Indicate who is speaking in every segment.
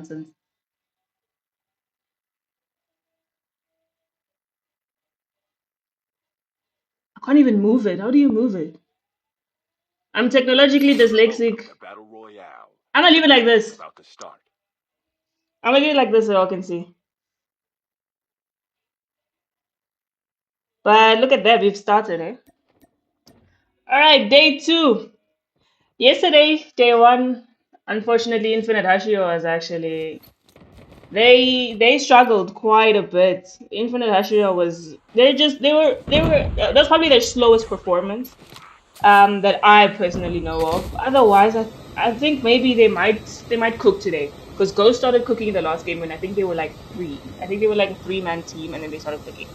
Speaker 1: nonsense. I can't even move it. How do you move it? I'm technologically dyslexic. I'm gonna leave it like this. I'm gonna leave it like this so y'all can see. But look at that, we've started, eh? Alright, day two. Yesterday, day one, unfortunately Infinite Hashio was actually they struggled quite a bit. Infinite Hashio was they were that's probably their slowest performance that I personally know of. Otherwise, I think maybe they might cook today because Ghost started cooking in the last game when I think they were like three. I think they were like a three-man team and then they started cooking.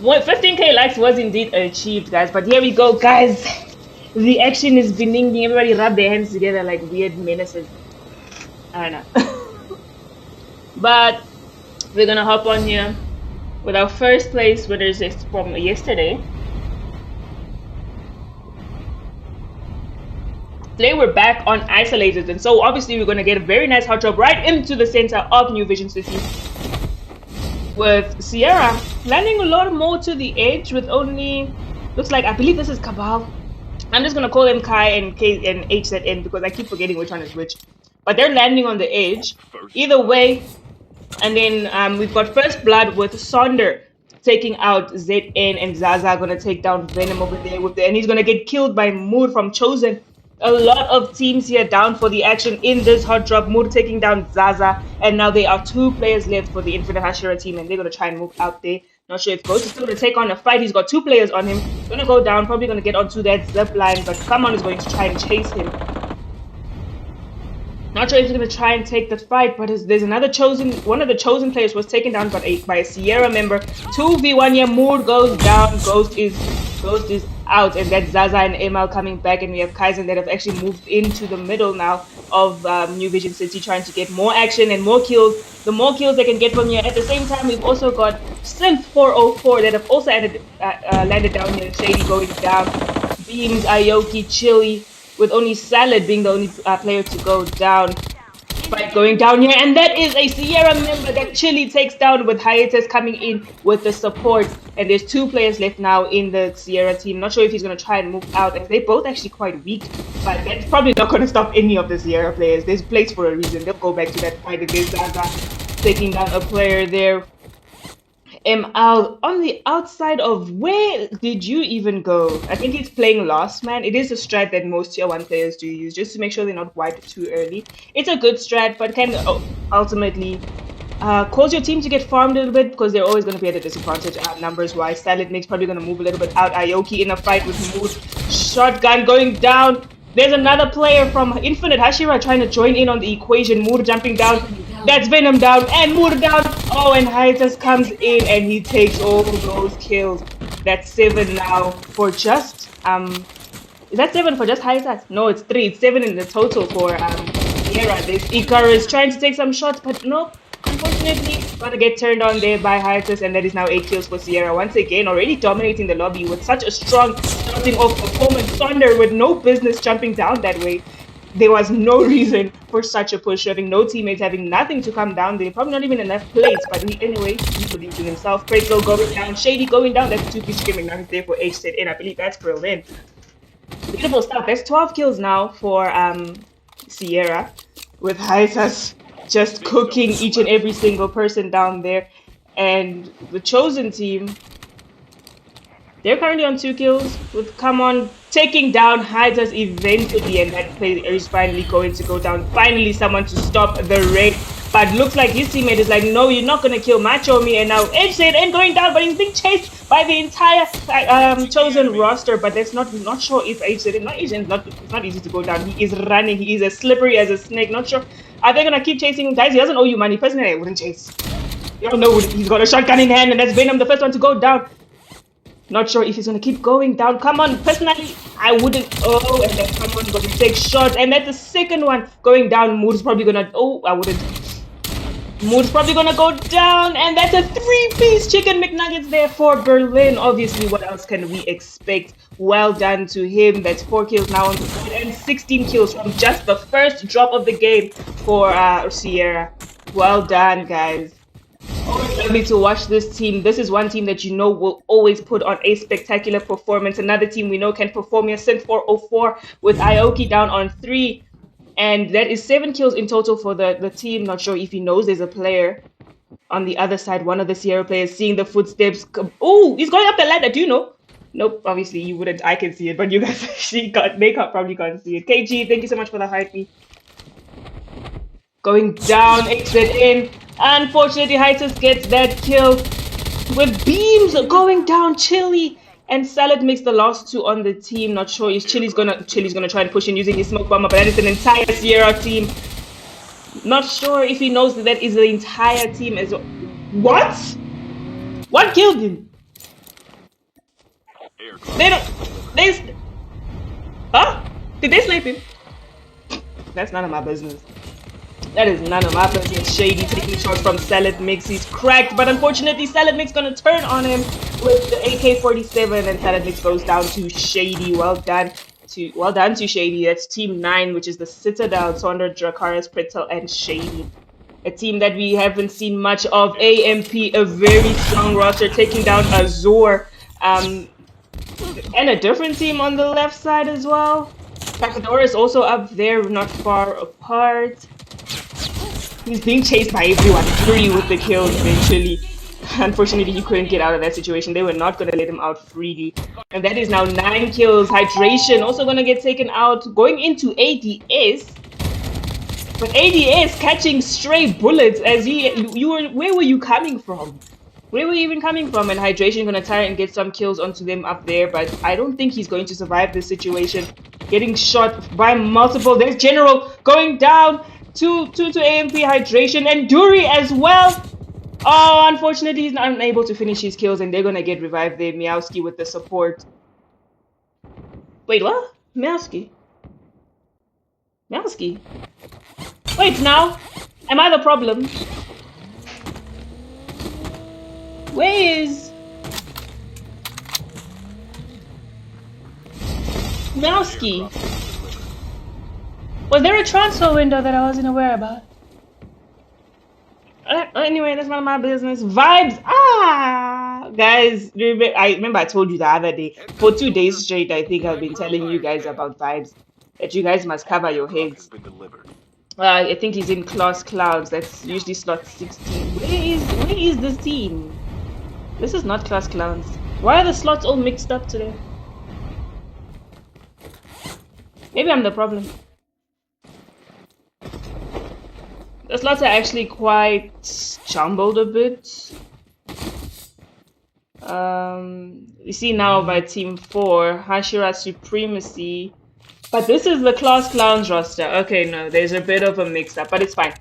Speaker 1: 15k likes was indeed achieved, guys. But here we go, guys. The action is beginning. Everybody rub their hands together like weird menaces. I don't know. But we're gonna hop on here with our first place winners from yesterday. Today we're back on Isolated, and so obviously we're going to get a very nice hot drop right into the center of New Vision City with Sierra landing a lot more to the edge with only, looks like, I believe this is Cabal. I'm just going to call them Kai and K and HZN because I keep forgetting which one is which. But they're landing on the edge. Either way, and then we've got First Blood with Sonder taking out ZN, and Zaza going to take down Venom over there and he's going to get killed by Mood from Chosen. A lot of teams here down for the action in this hot drop. Mood taking down Zaza, and now there are 2 players left for the Infinite Hashira team, and they're going to try and move out there. Not sure if Ghost is still going to take on a fight. He's got 2 players on him. Going to go down, probably going to get onto that zip line, but Come On is going to try and chase him. Not sure if he's going to try and take the fight, but there's another one of the chosen players was taken down by a Sierra member. 2v1 here, Mood goes down, Ghost is out, and that's Zaza and ML coming back, and we have Kaizen that have actually moved into the middle now of New Vision City, trying to get more action and more kills. The more kills they can get from here. At the same time, we've also got Synth 404 that have also landed down here. Shady going down, Beams, Aoki, Chili, with only Salad being the only player to go down. Fight going down here, and that is a Sierra member that Chili takes down with Hiatus coming in with the support. And there's 2 players left now in the Sierra team. Not sure if he's going to try and move out, and they're both actually quite weak, but that's probably not going to stop any of the Sierra players. There's place for a reason. They'll go back to that fight against Zaza, taking down a player there. ML on the outside of, where did you even go? I think he's playing Last Man. It is a strat that most tier 1 players do use just to make sure they're not wiped too early. It's a good strat, but can ultimately cause your team to get farmed a little bit because they're always going to be at a disadvantage numbers wise. Salad Nick's probably going to move a little bit out. Aoki in a fight with Mood. Shotgun going down. There's another player from Infinite Hashira trying to join in on the equation. Mood jumping down. That's Venom down and Mood down. Oh, and Hiatus comes in and he takes all those kills. That's 7 now for just is that 7 for just Hiatus? No, it's 3. It's 7 in the total for Sierra. This Icarus trying to take some shots, but nope. Unfortunately, gonna get turned on there by Hiatus, and that is now 8 kills for Sierra. Once again, already dominating the lobby with such a strong starting off performance. Thunder with no business jumping down that way. There was no reason for such a push, having no teammates, having nothing to come down there. Probably not even enough plates, but anyway, he believes in himself. Pretzel going down, Shady going down. That's 2 piece screaming nothing there for HZN. I believe that's Berlin. Beautiful stuff. That's 12 kills now for Sierra, with Hiatus just cooking each and every single person down there. And the Chosen team, they're currently on 2 kills with Come On taking down Hiatus eventually, and that play is finally going to go down. Finally someone to stop the raid, but looks like his teammate is like, no, you're not gonna kill Macho Me. And now HZN going down, but he's being chased by the entire Chosen roster. But that's not sure if HZN, it's not easy to go down. He is running, he is as slippery as a snake. Not sure, are they gonna keep chasing him? Guys, he doesn't owe you money. Personally, I wouldn't chase. You don't know, he's got a shotgun in hand, and that's Venom, the first one to go down. Not sure if he's gonna keep going down. Come On, personally, I wouldn't. Oh, and then Come On gonna take shots, and that's the second one going down. Mood's probably gonna. Oh, I wouldn't. Mood's probably gonna go down, and that's a 3-piece chicken McNuggets there for Berlin. Obviously, what else can we expect? Well done to him. That's 4 kills now on the board and 16 kills from just the first drop of the game for Sierra. Well done, guys. Always lovely to watch this team. This is one team that you know will always put on a spectacular performance. Another team we know can perform here. Synth 404 with Aoki down on 3. And that is 7 kills in total for the team. Not sure if he knows there's a player on the other side. One of the Sierra players seeing the footsteps. Oh, he's going up the ladder. Do you know? Nope, obviously you wouldn't. I can see it, but you guys actually probably can't see it. KG, thank you so much for the heartbeat. Going down, exit in. Unfortunately, Hitus gets that kill with beams going down. Chili and Salad makes the last 2 on the team. Not sure if Chili's gonna try and push in using his smoke bomber, but that is an entire Sierra team. Not sure if he knows that is the entire team as well. What? What killed him? Huh? Did they snipe him? That's none of my business. That is none of my business. Shady taking shots from Salad Mix. He's cracked, but unfortunately Salad Mix gonna turn on him with the AK-47, and Salad Mix goes down to Shady. Well done to Shady. That's Team 9, which is the Citadel, Sondra, Dracarys, Pretzel, and Shady. A team that we haven't seen much of. AMP, a very strong roster, taking down Azure. And a different team on the left side as well. Pacador is also up there, not far apart. He's being chased by everyone. 3 with the kills eventually. Unfortunately, he couldn't get out of that situation. They were not going to let him out freely. And that is now 9 kills. Hydration also going to get taken out. Going into ADS. But ADS catching stray bullets as where were you coming from? Where were you even coming from? And Hydration going to try and get some kills onto them up there. But I don't think he's going to survive this situation. Getting shot by multiple. There's General going down. To AMP, Hydration, and Duri as well. Oh, unfortunately, he's not unable to finish his kills, and they're gonna get revived there. Meowski with the support. Wait, what? Meowski? Meowski? Wait, now? Am I the problem? Where is... Meowski? Was there a transfer window that I wasn't aware about? Anyway, that's none of my business. Vibes! Ah! Guys, remember I told you the other day. For 2 days straight, I think I've been telling you guys about Vibes. That you guys must cover your heads. I think he's in Class Clouds. That's usually slot 16. Where is this team? This is not Class Clouds. Why are the slots all mixed up today? Maybe I'm the problem. The slots are actually quite jumbled a bit. You see now by Team 4, Hashira Supremacy. But this is the Class Clowns roster. Okay, no, there's a bit of a mix-up, but it's fine.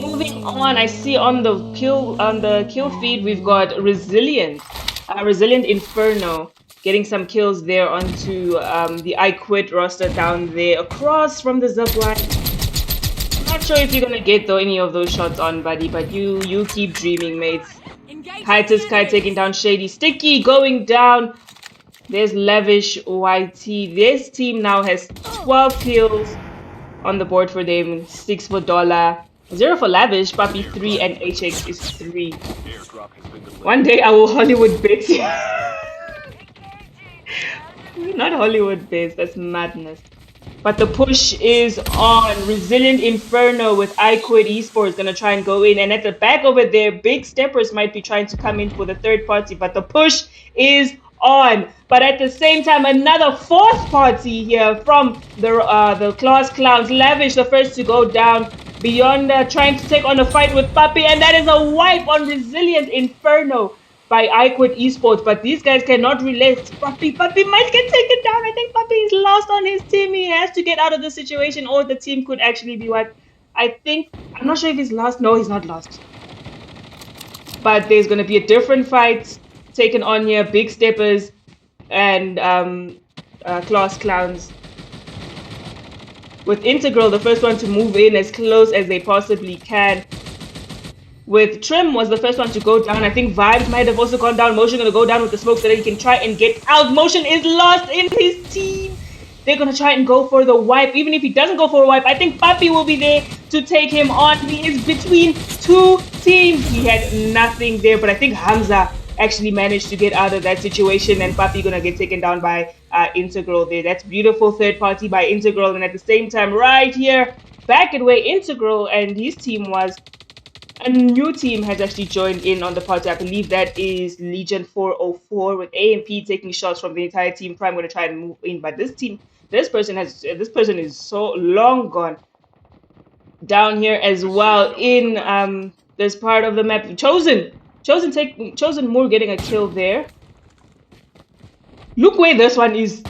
Speaker 1: Moving on, I see on the kill feed we've got Resilient. Resilient Inferno. Getting some kills there onto the I Quit roster down there. Across from the zipline. Not sure if you're gonna get any of those shots on, buddy, but you keep dreaming, mates. Hitus Kai taking down Shady. Sticky going down. There's Lavish YT. This team now has 12 kills on the board for them. 6 for Dollar, 0 for Lavish, Puppy 3, and HX is 3. One day I will Hollywood bet. Not Hollywood base, that's madness. But the push is on. Resilient Inferno with I Quit Esports gonna try and go in, and at the back over there, Big Steppers might be trying to come in for the third party, but the push is on. But at the same time, another fourth party here from the Class Clowns. Lavish, the first to go down. Beyond trying to take on a fight with Puppy, and that is a wipe on Resilient Inferno by I Quit Esports, but these guys cannot relate. Puppy might get taken down. I think Puppy is lost on his team. He has to get out of the situation, or the team could actually be wiped. I'm not sure if he's lost. No, he's not lost. But there's going to be a different fight taken on here. Big Steppers and Class Clowns with Integral, the first one to move in as close as they possibly can. With Trim was the first one to go down. I think Vibes might have also gone down. Motion gonna go down with the smoke so that he can try and get out. Motion is lost in his team. They're gonna try and go for the wipe. Even if he doesn't go for a wipe, I think Papi will be there to take him on. He is between two teams. He had nothing there, but I think Hamza actually managed to get out of that situation, and Papi gonna get taken down by Integral there. That's beautiful third party by Integral, and at the same time, right here, back at where Integral and his team was, a new team has actually joined in on the party. I believe that is Legion 404 with AMP taking shots from the entire team. Prime going to try and move in, but this person is so long gone. Down here as well in this part of the map, Chosen Moore getting a kill there. Look where this one is.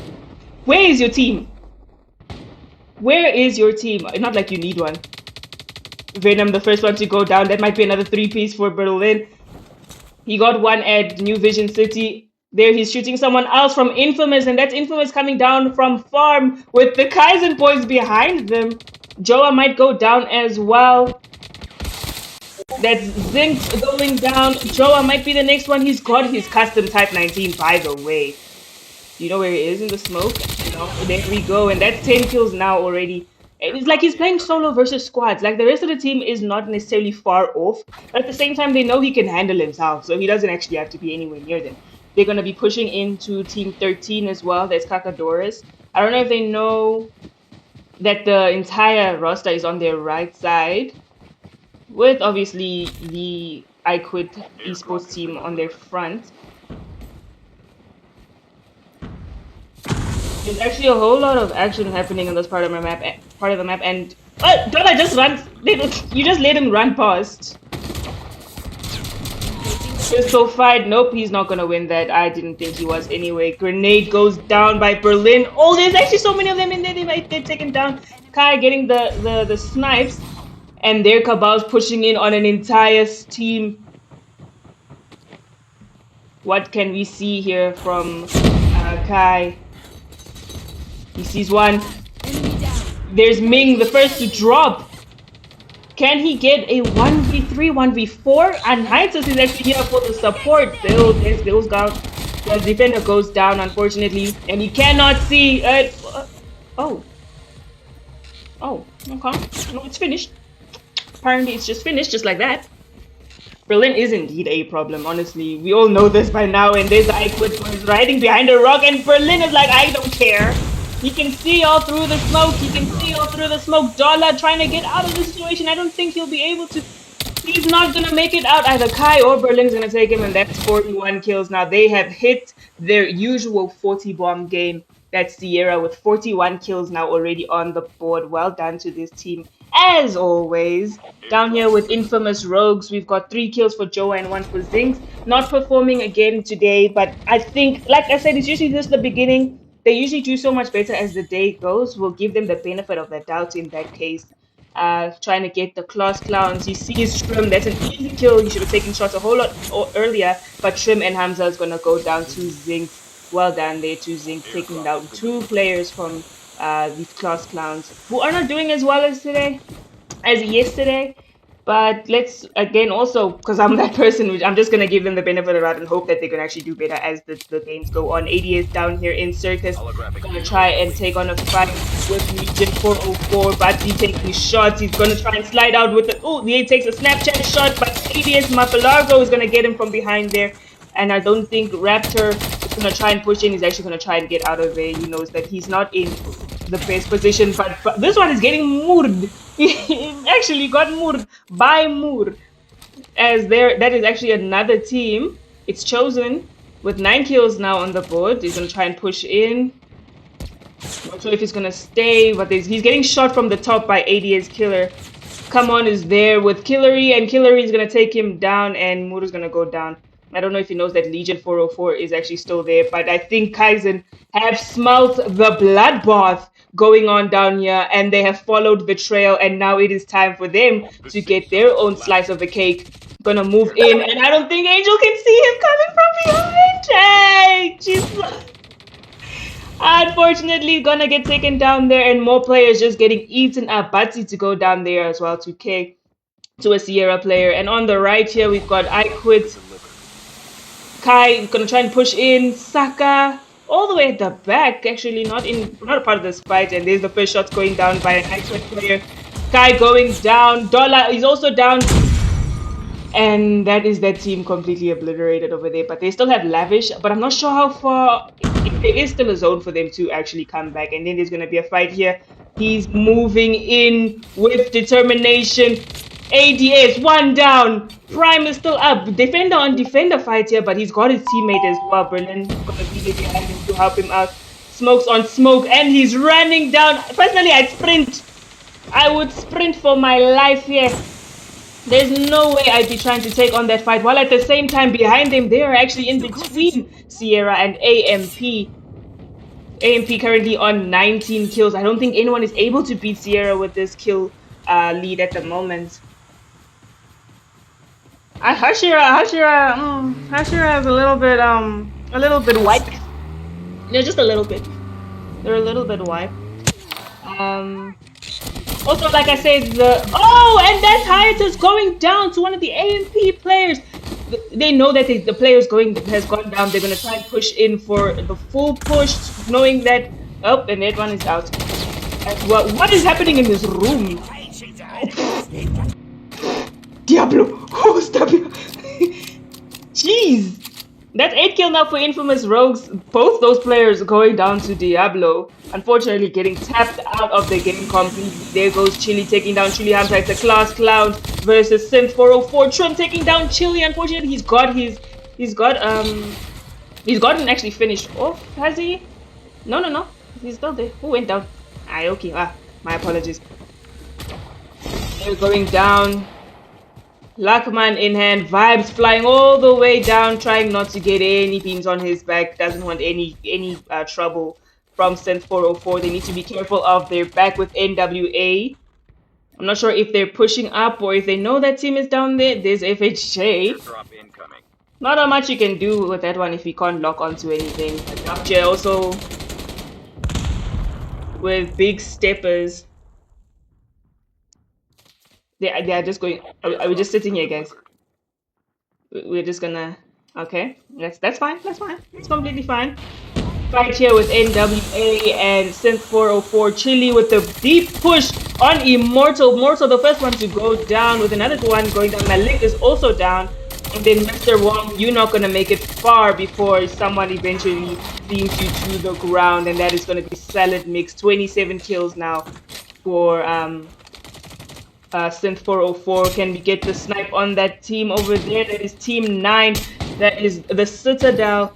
Speaker 1: Where is your team? Where is your team? Not like you need one. Venom, the first one to go down. That might be another 3-piece for Berlin. He got one at New Vision City. There he's shooting someone else from Infamous, and that's Infamous coming down from Farm with the Kaizen boys behind them. Joa might go down as well. That's Zinc going down. Joa might be the next one. He's got his custom Type 19, by the way. You know where he is in the smoke? There we go, and that's 10 kills now already. It's like he's playing solo versus squads. Like the rest of the team is not necessarily far off, but at the same time they know he can handle himself, so he doesn't actually have to be anywhere near them. They're going to be pushing into Team 13 as well. That's Kakadoris. I don't know if they know that the entire roster is on their right side, with obviously the I Quit esports team on their front. There's actually a whole lot of action happening in this part of the map, and don't I just run? You just let him run past. Pistol fight. Nope, he's not gonna win that. I didn't think he was anyway. Grenade goes down by Berlin. Oh, there's actually so many of them in there. They might get taken down. Kai getting the snipes, and their Cabal's pushing in on an entire team. What can we see here from Kai? He sees one. There's Ming, the first to drop. Can he get a 1v3, 1v4? And Hiatus is actually here for the support build. There's Bill's down. The defender goes down, unfortunately. And he cannot see. Oh, okay. No, it's finished. Apparently it's just finished, just like that. Berlin is indeed a problem, honestly. We all know this by now. And there's iQuid who is riding behind a rock. And Berlin is like, I don't care. He can see all through the smoke. Dollar trying to get out of the situation. I don't think he'll be able to. He's not going to make it out. Either Kai or Berlin's going to take him, and that's 41 kills. Now, they have hit their usual 40-bomb game. That's Sierra with 41 kills now already on the board. Well done to this team. As always, down here with Infamous Rogues, we've got 3 kills for Joa and 1 for Zinx. Not performing again today, but I think, like I said, it's usually just the beginning. They usually do so much better as the day goes. We'll give them the benefit of the doubt in that case. Trying to get the Class Clowns. He sees Trim. That's an easy kill. He should have taken shots a whole lot earlier. But Trim and Hamza is going to go down to Zinc. Well done there to Zinc, taking down 2 players from these Class Clowns, who are not doing as well as yesterday. But let's, again, also, because I'm that person, I'm just going to give them the benefit of the doubt and hope that they can actually do better as the games go on. ADS down here in Circus, going to try and take on a fight with Legion 404, but he taking shots. He's going to try and slide out with the, oh, he takes a Snapchat shot, but ADS Mapalargo is going to get him from behind there. And I don't think Raptor is going to try and push in. He's actually going to try and get out of there. He knows that he's not in the best position, but this one is getting moored. He actually got moored by Moore. As that is actually another team. It's Chosen with 9 kills now on the board. He's going to try and push in. Not sure if he's going to stay, but he's getting shot from the top by ADS Killer. Come On is there with Killery, and Killery is going to take him down, and Moore is going to go down. I don't know if he knows that Legion 404 is actually still there, but I think Kaizen have smelt the bloodbath going on down here, and they have followed Betrayal, and now it is time for them to get their own slice of the cake. Gonna move in, and I don't think Angel can see him coming from behind. Hey, jeez. Unfortunately, gonna get taken down there, and more players just getting eaten up. Batsy to go down there as well to K to a Sierra player. And on the right here, we've got I Quit. Kai gonna try and push in. Saka all the way at the back, actually not a part of this fight. And there's the first shot going down by an I Quit player. Kai going down. Dollar is also down. And that is that team completely obliterated over there. But they still have Lavish. But I'm not sure how far. If there is still a zone for them to actually come back. And then there's going to be a fight here. He's moving in with determination. ADS, one down. Prime is still up. Defender on defender fight here. But he's got his teammate as well. Berlin going to be there behind him to help him out. Smokes on smoke. And he's running down. Personally, I'd sprint. I would sprint for my life here. There's no way I'd be trying to take on that fight, while at the same time behind them, they are actually in between Sierra and AMP. AMP currently on 19 kills. I don't think anyone is able to beat Sierra with this kill lead at the moment. Hashira is a little bit white. No, just a little bit. They're a little bit white. Also, like I said, and that hiatus going down to one of the AMP players. They know that the player has gone down. They're gonna try and push in for the full push, knowing that and that one is out. What is happening in this room? Diablo! Oh, stop it! Jeez! That's 8 kill now for Infamous Rogues. Both those players going down to Diablo. Unfortunately, getting tapped out of the game completely. There goes Chili taking down Chili Hamza. It's a class clown versus Synth 404. Trim taking down Chili. Unfortunately, he's gotten actually finished off. Has he? No. He's still there. Who went down? Okay. My apologies. They're going down. Luckman in hand, Vibes flying all the way down, trying not to get any beams on his back. Doesn't want any trouble from Synth 404. They need to be careful of their back with NWA. I'm not sure if they're pushing up or if they know that team is down there. There's FHJ. Not much you can do with that one if you can't lock onto anything. FJ also with big steppers. They are just going. Are we just sitting here, guys? We're just gonna. Okay, that's fine. That's fine. It's completely fine. Fight here with NWA and Synth 404. Chili with the deep push on Immortal. Mortal, the first one to go down, with another one going down. Malik is also down. And then Mr. Wong, you're not gonna make it far before someone eventually beams you to the ground, and that is gonna be Salad Mix. 27 kills now for Synth 404. Can we get the snipe on that team over there? That is Team 9. That is the Citadel.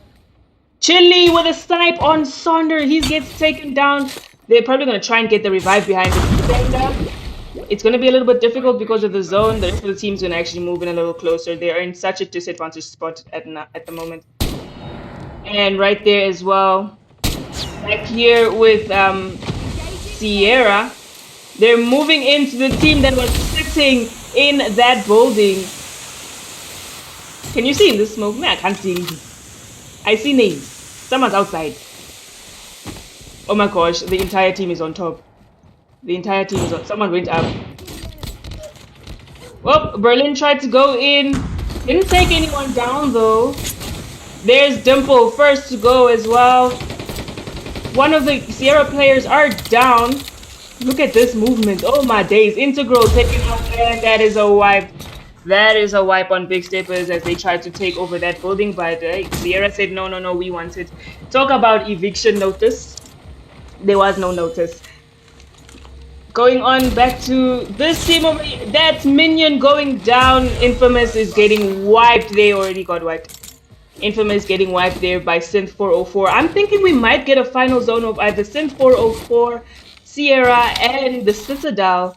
Speaker 1: Chili with a snipe on Sonder. He gets taken down. They're probably going to try and get the revive behind him. It's going to be a little bit difficult because of the zone. The rest of the team's going to actually move in a little closer. They are in such a disadvantaged spot at the moment. And right there as well. Back here with Sierra. They're moving into the team that was sitting in that building. Can you see in the smoke? Man, I can't see anything. I see names. Someone's outside. Oh my gosh, the entire team is on top. The entire team is on. Someone went up. Well, Berlin tried to go in. Didn't take anyone down though. There's Dimple first to go as well. One of the Sierra players are down. Look at this movement. Oh my days. Integral taking out, and that is a wipe. That is a wipe on Big Steppers as they tried to take over that building. But Sierra said, no, we want it. Talk about eviction notice. There was no notice. Going on back to this team over here. That's Minion going down. Infamous is getting wiped. They already got wiped. Infamous getting wiped there by Synth 404. I'm thinking we might get a final zone of either Synth 404, Sierra, and the Citadel,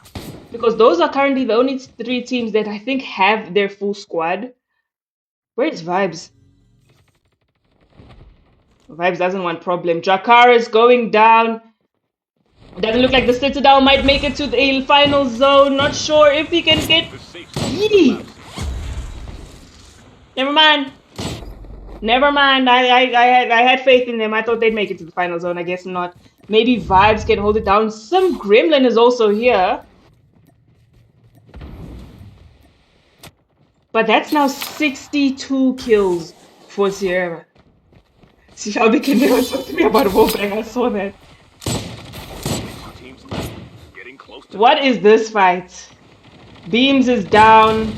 Speaker 1: because those are currently the only 3 teams that I think have their full squad. Where is Vibes? Vibes doesn't want problem. Drakkar is going down. Doesn't look like the Citadel might make it to the final zone. Not sure if he can get... Yee! Never mind. Never mind. I had faith in them. I thought they'd make it to the final zone. I guess not. Maybe Vibes can hold it down. Some Gremlin is also here. But that's now 62 kills for Sierra. See how they can never talk to me about Wolfgang. I saw that. What is this fight? Beams is down.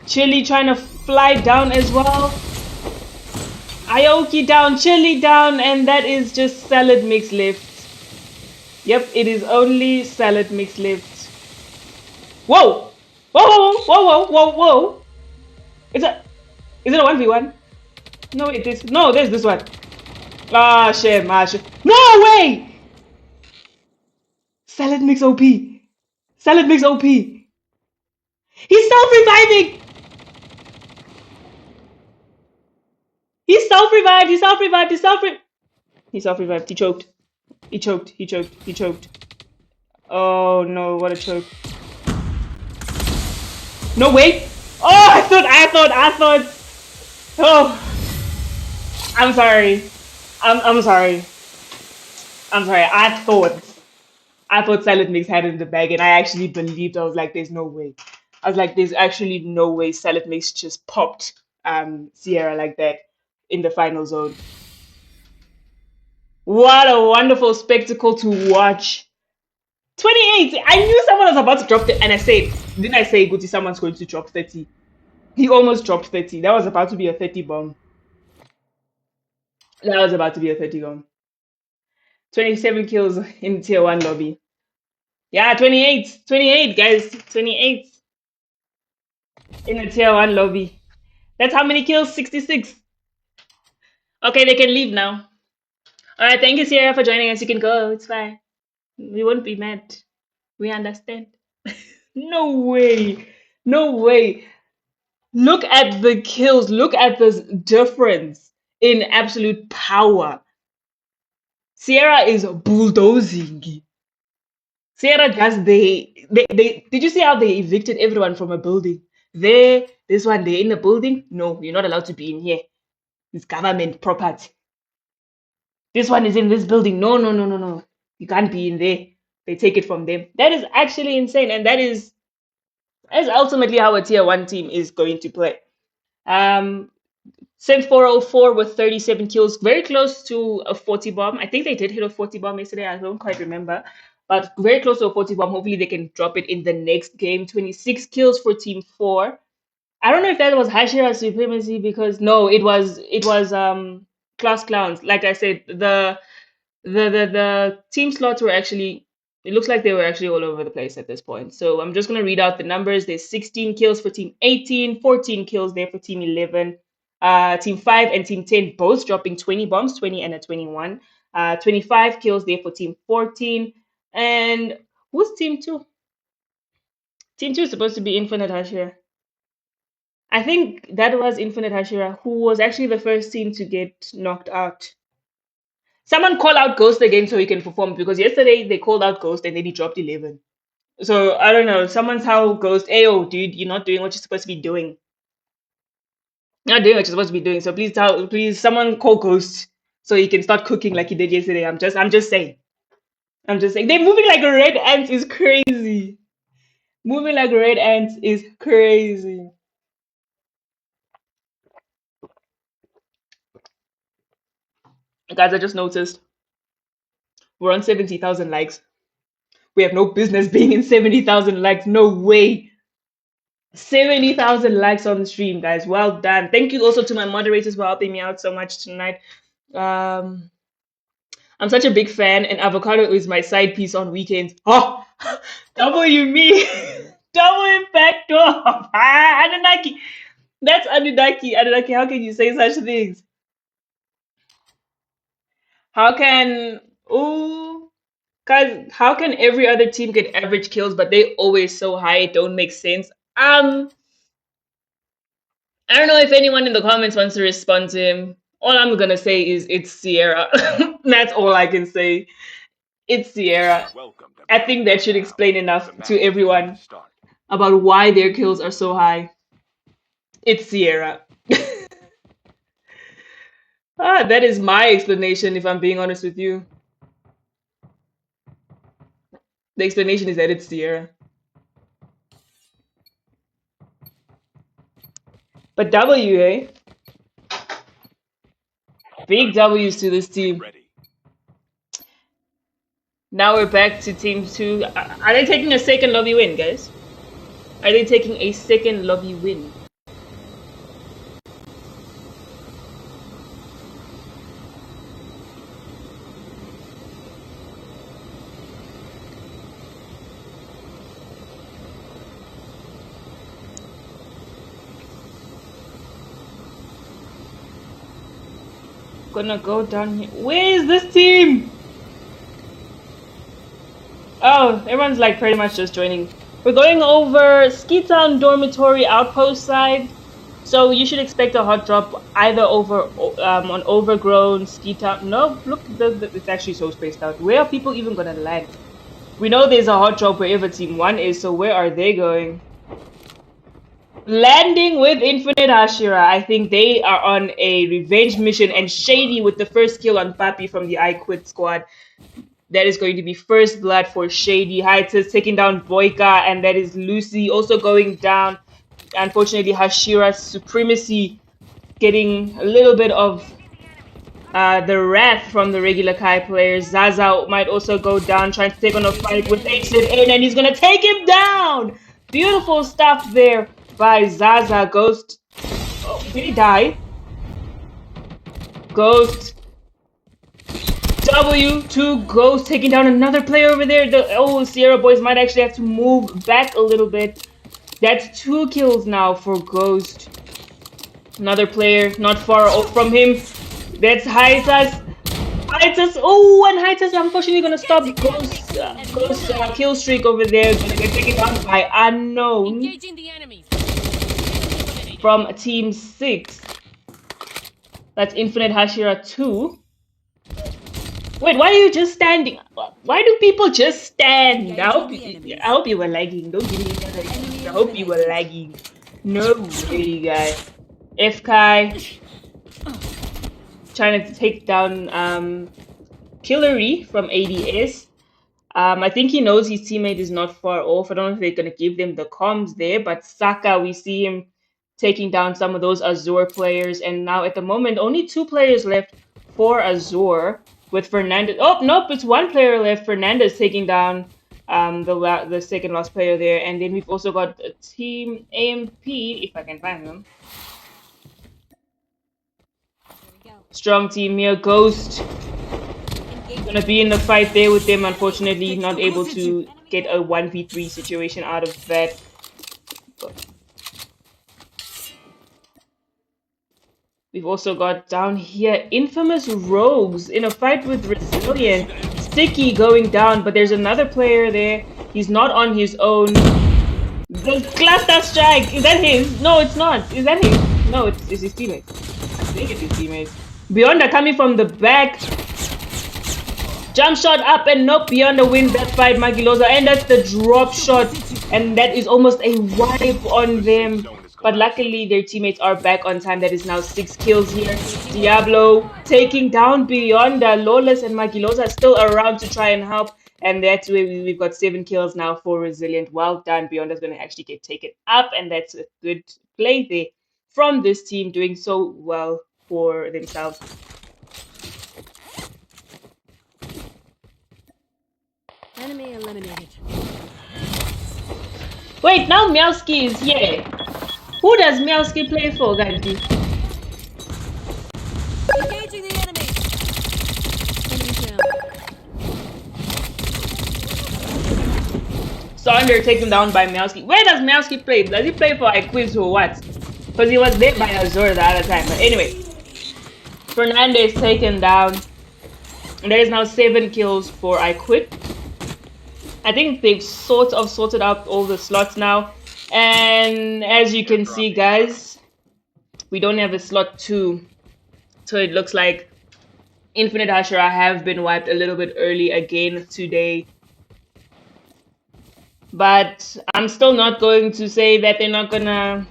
Speaker 1: Chili trying to fly down as well. Aoki down, Chili down, and that is just Salad Mix left. Yep, it is only Salad Mix left. Whoa! Whoa, whoa, whoa, whoa, whoa, whoa! Is it a 1v1? No, it is. No, there's this one. Ah, shit, Mash. No way! Salad Mix OP. Salad Mix OP. He's self-reviving! He's self-revived, he self-revived, he self-revived. He self-revived, he choked. He choked, he choked, he choked. Oh no, what a choke. No, wait! Oh, I thought. Oh, I'm sorry. I'm sorry. I'm sorry. I thought Silent Mix had it in the bag, and I actually believed. I was like, "There's no way." I was like, "There's actually no way Silent Mix just popped Sierra like that in the final zone." What a wonderful spectacle to watch. 28. I knew someone was about to drop it, and I said, didn't I say, Guti, someone's going to drop 30? He almost dropped 30. That was about to be a 30 bomb. That was about to be a 30 bomb. 27 kills in tier 1 lobby. Yeah, 28. 28, guys. 28 in a tier 1 lobby. That's how many kills? 66. Okay, they can leave now. All right, thank you, Sierra, for joining us. You can go. It's fine. We won't be mad. We understand. No way. No way. Look at the kills. Look at this difference in absolute power. Sierra is bulldozing. Sierra just they did you see how they evicted everyone from a building? This one, they're in a building. No, you're not allowed to be in here. It's government property. This one is in this building. No, no, no, no, no. You can't be in there. They take it from them. That is actually insane, and that is ultimately how a tier one team is going to play. Um, Synth 404 with 37 kills, very close to a 40 bomb. I think they did hit a 40 bomb yesterday. I don't quite remember, but very close to a 40 bomb. Hopefully, they can drop it in the next game. 26 kills for Team 4. I don't know if that was Hashira Supremacy because no, it was Class Clowns. Like I said, the team slots were actually, it looks like they were actually all over the place at this point. So I'm just gonna read out the numbers. There's 16 kills for team 18, 14 kills there for team 11. Team 5 and team 10 both dropping 20 bombs, 20 and a 21. 25 kills there for team 14. And who's team 2? Team 2 is supposed to be Infinite Hashira. I think that was Infinite Hashira, who was actually the first team to get knocked out. Someone call out Ghost again so he can perform because yesterday they called out Ghost and then he dropped 11. So I don't know. Someone's how Ghost, Ayo, dude, you're not doing what you're supposed to be doing. You're not doing what you're supposed to be doing. So please, someone call Ghost so he can start cooking like he did yesterday. I'm just saying. I'm just saying. They're moving like a red ant is crazy. Moving like a red ant is crazy. Guys, I just noticed we're on 70,000 likes. We have no business being in 70,000 likes. No way. 70,000 likes on the stream, guys. Well done. Thank you also to my moderators for helping me out so much tonight. Um, I'm such a big fan, and avocado is my side piece on weekends. Oh, W me. Double impact. Oh, Anunnaki. That's Anunnaki. Anunnaki, how can you say such things? How can. Ooh. Guys, how can every other team get average kills, but they always so high? It don't make sense. I don't know if anyone in the comments wants to respond to him. All I'm gonna say is it's Sierra. That's all I can say. It's Sierra. I think that should explain enough to everyone about why their kills are so high. It's Sierra. Ah, that is my explanation, if I'm being honest with you. The explanation is that it's Sierra. But W, eh? Big W's to this team. Now we're back to team 2. Are they taking a second lobby win, guys? Are they taking a second lobby win? Gonna go down here. Where is this team? Oh, everyone's like pretty much just joining. We're going over Ski Town Dormitory Outpost side. So you should expect a hot drop either over on Overgrown, Ski Town. No, look, it's actually so spaced out. Where are people even gonna land? We know there's a hot drop wherever Team 1 is, so where are they going? Landing with Infinite Hashira. I think they are on a revenge mission, and Shady with the first kill on Papi from the I Quit squad. That is going to be first blood for Shady. Hiatus taking down Boyka, and that is Lucy also going down. Unfortunately, Hashira's supremacy getting a little bit of the wrath from the regular Kai players. Zaza might also go down, trying to take on a fight with Exit in, and he's gonna take him down! Beautiful stuff there by Zaza. Ghost. Oh, did he die? Ghost. W2 Ghost taking down another player over there. The Sierra boys might actually have to move back a little bit. That's 2 kills now for Ghost. Another player not far from him. That's Hiatus. Hiatus. Oh, and Hiatus unfortunately gonna stop Ghost kill streak over there. Gonna get taken down by Unknown from Team 6. That's Infinite Hashira 2. Wait, why are you just standing? Why do people just stand? I hope you were lagging. Don't give me that. I hope you were lagging. No way, guys. FKai trying to take down Killery from ADS. I think he knows his teammate is not far off. I don't know if they're gonna give them the comms there, but Saka, we see him taking down some of those Azure players, and now at the moment only 2 players left for Azure with Fernandez. Oh nope, it's 1 player left. Fernandez taking down the second last player there, and then we've also got a Team AMP, if I can find them. Strong team here. Ghost gonna be in the fight there with them. Unfortunately, not able to get a 1v3 situation out of that. We've also got down here Infamous Rogues in a fight with Resilient. Sticky going down, but there's another player there. He's not on his own. The cluster strike! Is that his? No, it's not. Is that his? No, it's his teammate. I think it's his teammate. Beyonda coming from the back. Jump shot up and nope. Beyonda wins that fight, Magiloza. And that's the drop shot. And that is almost a wipe on them. But luckily, their teammates are back on time. That is now 6 kills here. Diablo taking down Beyonda. Lawless and Magiloza are still around to try and help. And that's where we've got 7 kills now for Resilient. Well done. Beyonda's going to actually get taken up. And that's a good play there from this team, doing so well for themselves.
Speaker 2: Enemy eliminated.
Speaker 1: Wait, now Meowski is here. Who does Meowski play for, Ganti?
Speaker 2: Engaging the enemy. Enemy down.
Speaker 1: Sonder taken down by Meowski. Where does Meowski play? Does he play for iQuiz or what? Because he was there by Azure the other time. But anyway, Fernandez taken down. And there is now 7 kills for iQuit. I think they've sort of sorted out all the slots now. And as you can see, guys, we don't have a slot 2. So it looks like Infinite Hashira have been wiped a little bit early again today. But I'm still not going to say that they're not gonna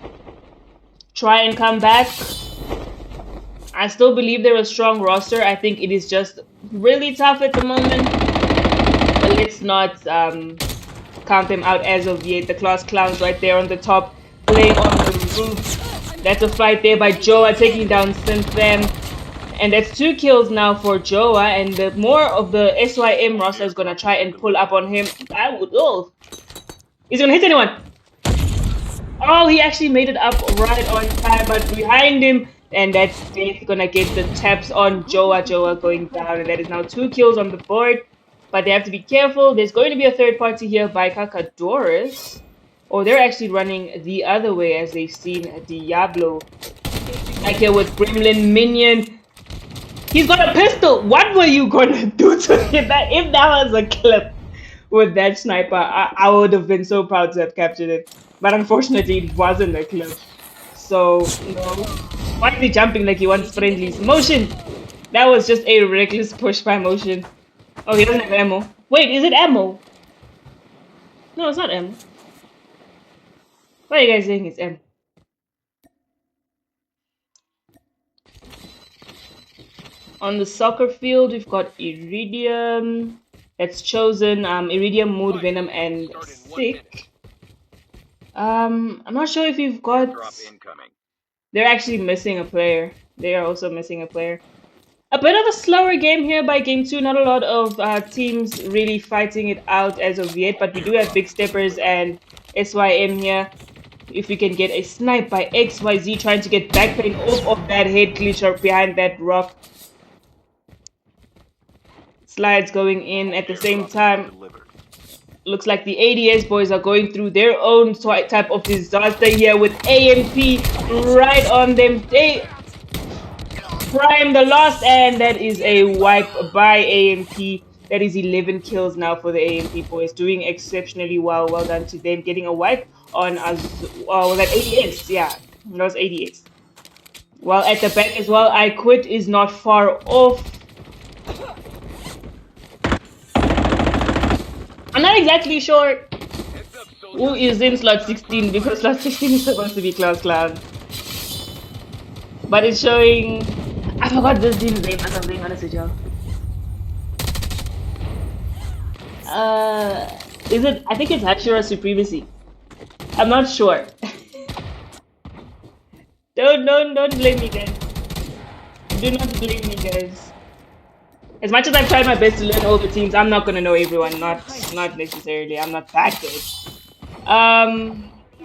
Speaker 1: try and come back. I still believe they're a strong roster. I think it is just really tough at the moment. But let's not count them out as of yet. The Class Clowns right there on the top, playing on the roof. That's a fight there by Joa, taking down Syntham. And that's 2 kills now for Joa, and the more of the SYM roster is gonna try and pull up on him. Oh, he's gonna hit anyone. Oh, he actually made it up right on time, but behind him, and that's Death gonna get the taps on Joa. Joa going down, and that is now 2 kills on the board. But they have to be careful. There's going to be a third party here by Kakadoris. Or they're actually running the other way, as they've seen Diablo. Like here with Gremlin Minion. He's got a pistol. What were you gonna do to him? If that was a clip with that sniper, I would have been so proud to have captured it. But unfortunately, it wasn't a clip. So, no. Why is he jumping like he wants friendlies? Motion! That was just a reckless push by Motion. Oh, he doesn't have ammo. Wait, is it ammo? No, it's not ammo. Why are you guys saying it's ammo? On the soccer field, we've got Iridium. That's chosen. Iridium, Mood, Venom, and Sick. I'm not sure if you've got... They're actually missing a player. They are also missing a player. A bit of a slower game here by Game 2. Not a lot of teams really fighting it out as of yet. But we do have Big Steppers and SYM here. If we can get a snipe by XYZ trying to get backplane off of that head glitch behind that rock. Slides going in at the same time. Looks like the ADS boys are going through their own type of disaster here with AMP right on them. They prime the last, and that is a wipe by AMP. That is 11 kills now for the AMP boys, doing exceptionally well. Well done to them, getting a wipe on was that ADS? Yeah, that was ADS. Well, at the back as well, I Quit is not far off. I'm not exactly sure who is in slot 16 because slot 16 is supposed to be Class Clown. But it's showing... I forgot this team's name as I'm being honest with y'all. Is it... I think it's Hashira Supremacy. I'm not sure. Don't blame me, guys. Do not blame me, guys. As much as I've tried my best to learn all the teams, I'm not gonna know everyone. Not necessarily. I'm not that good.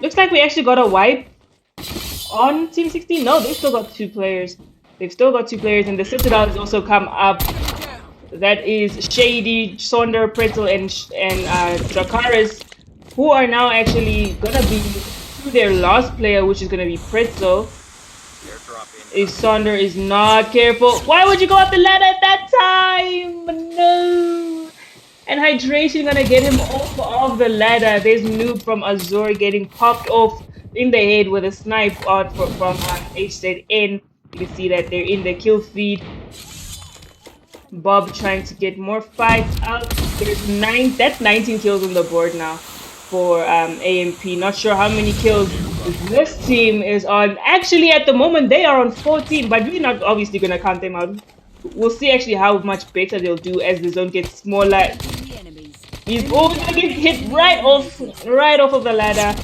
Speaker 1: Looks like we actually got a wipe on Team 16. No, they've still got 2 players. They've still got 2 players, and the Citadel has also come up. That is Shady, Sonder, Pretzel, and Dracaris, who are now actually gonna be to their last player, which is gonna be Pretzel. If Sonder is not careful, why would you go up the ladder at that time? No. And Hydration gonna get him off of the ladder. There's Noob from Azure getting popped off in the head with a snipe out from HZN. You can see that they're in the kill feed. Bob trying to get more fights out. There's 19 kills on the board now for AMP. Not sure how many kills this team is on. Actually, at the moment, they are on 14, but we're not obviously going to count them out. We'll see actually how much better they'll do as the zone gets smaller. He's going to get hit right off of the ladder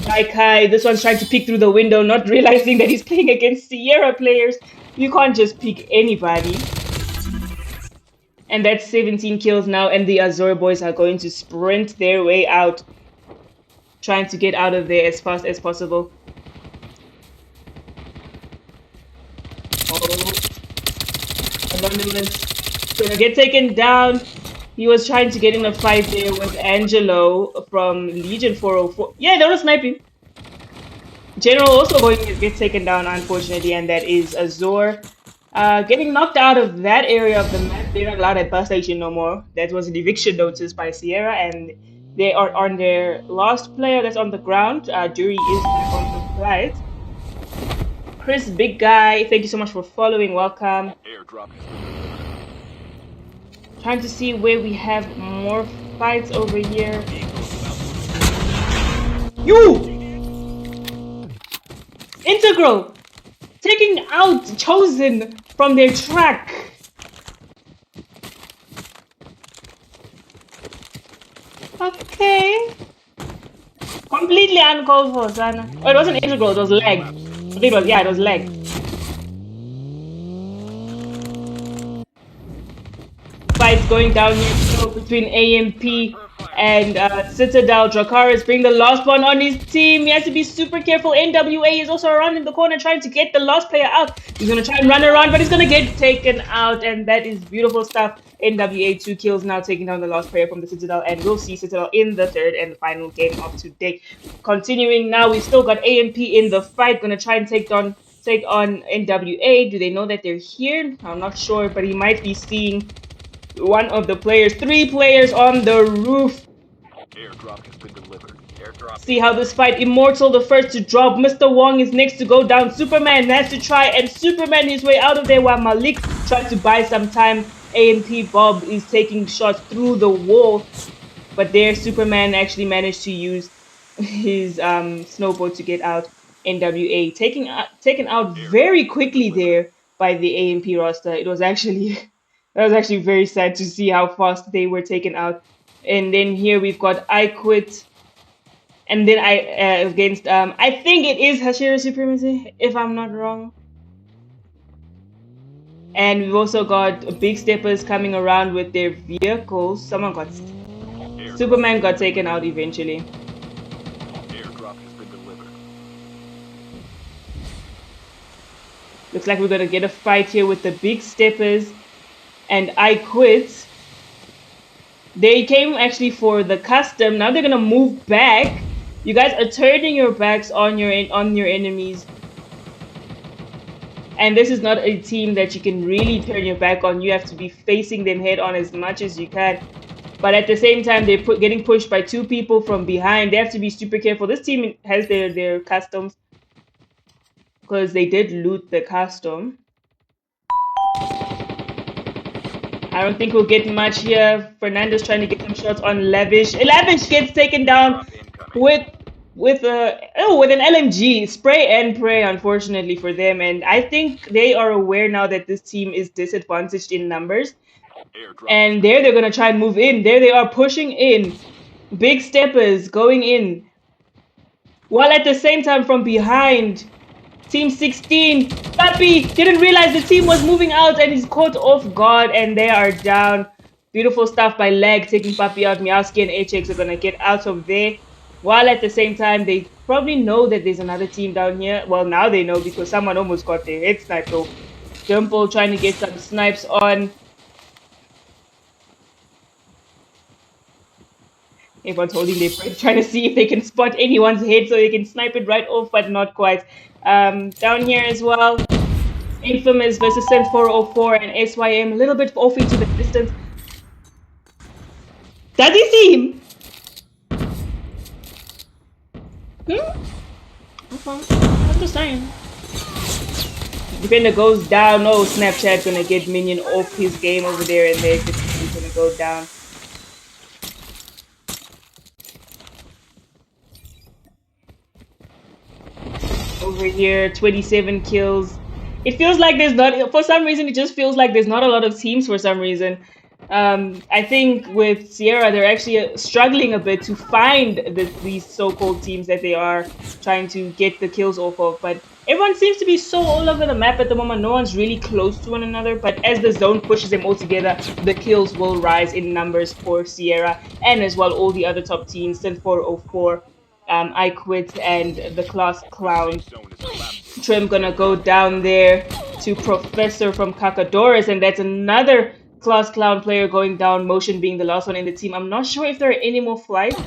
Speaker 1: by Kai. This one's trying to peek through the window, not realizing that he's playing against Sierra players. You can't just pick anybody. And that's 17 kills now, and the Azure boys are going to sprint their way out, trying to get out of there as fast as possible. Oh, Anonymous gonna get taken down. He was trying to get in a fight there with Angelo from Legion 404. Yeah, they were sniping. General also going to get taken down, unfortunately, and that is Azure. Getting knocked out of that area of the map. They're not allowed at bus station no more. That was an eviction notice by Sierra, and they are on their last player that's on the ground. Jury is back on the flight. Chris, big guy, thank you so much for following. Welcome. Trying to see where we have more fights over here. You! Integral! taking out Chosen from their track. Okay. Completely uncalled for, Sana. Oh, it wasn't integral, it was lag. I think it was, yeah, it was lag. Fights going down here still between AMP and Citadel. Dracarys bring the last one on his team. He has to be super careful. NWA is also around in the corner trying to get the last player out. He's going to try and run around, but he's going to get taken out. And that is beautiful stuff. NWA 2 kills now, taking down the last player from the Citadel. And we'll see Citadel in the third and the final game of today. Continuing now, we've still got AMP in the fight. Going to try and take on NWA. Do they know that they're here? I'm not sure, but he might be seeing one of the players. 3 players on the roof.
Speaker 3: Airdrop has been delivered. Airdrop.
Speaker 1: See how this fight. Immortal the first to drop. Mr. Wong is next to go down. Superman has to try and Superman his way out of there while Malik tries to buy some time. AMP Bob is taking shots through the wall, but there Superman actually managed to use his snowboard to get out. NWA taken out very quickly there by the AMP roster. It was actually that was actually very sad to see how fast they were taken out. And then here we've got I Quit. And then against I think it is Hashira Supremacy, if I'm not wrong. And we've also got Big Steppers coming around with their vehicles. Superman got taken out eventually.
Speaker 3: Airdrop has been delivered.
Speaker 1: Looks like we're gonna get a fight here with the Big Steppers and I Quit. They came actually for the custom. Now they're gonna move back. You guys are turning your backs on your enemies. And this is not a team that you can really turn your back on. You have to be facing them head on as much as you can. But at the same time, they're getting pushed by 2 people from behind. They have to be super careful. This team has their customs, because they did loot the custom. I don't think we'll get much here. Fernando's trying to get some shots on Lavish. Lavish gets taken down with an LMG. Spray and pray, unfortunately for them. And I think they are aware now that this team is disadvantaged in numbers. And there they're going to try and move in. There they are pushing in. Big Steppers going in. While at the same time from behind, Team 16, Papi didn't realize the team was moving out and he's caught off guard and they are down. Beautiful stuff by Lag taking Papi out. Miowski and HX are going to get out of there. While at the same time, they probably know that there's another team down here. Well, now they know because someone almost got their head sniped off. Dimple trying to get some snipes on. Everyone's holding their breath, trying to see if they can spot anyone's head so they can snipe it right off, but not quite. Down here as well, Infamous versus Sent 404 and SYM, a little bit off into the distance. Does he see him? Okay, I'm just saying. Defender goes down. Oh, Snapchat gonna get Minion off his game over there, and they're just gonna go down. Over here, 27 kills. It feels like there's not, for some reason, it just feels like there's not a lot of teams for some reason. I think with Sierra, they're actually struggling a bit to find these so-called teams that they are trying to get the kills off of. But everyone seems to be so all over the map at the moment. No one's really close to one another. But as the zone pushes them all together, the kills will rise in numbers for Sierra and as well all the other top teams, Sin 404. I Quit and the Class Clown. Trim gonna go down there to Professor from Kakadoris, and that's another Class Clown player going down. Motion being the last one in the team. I'm not sure if there are any more flights.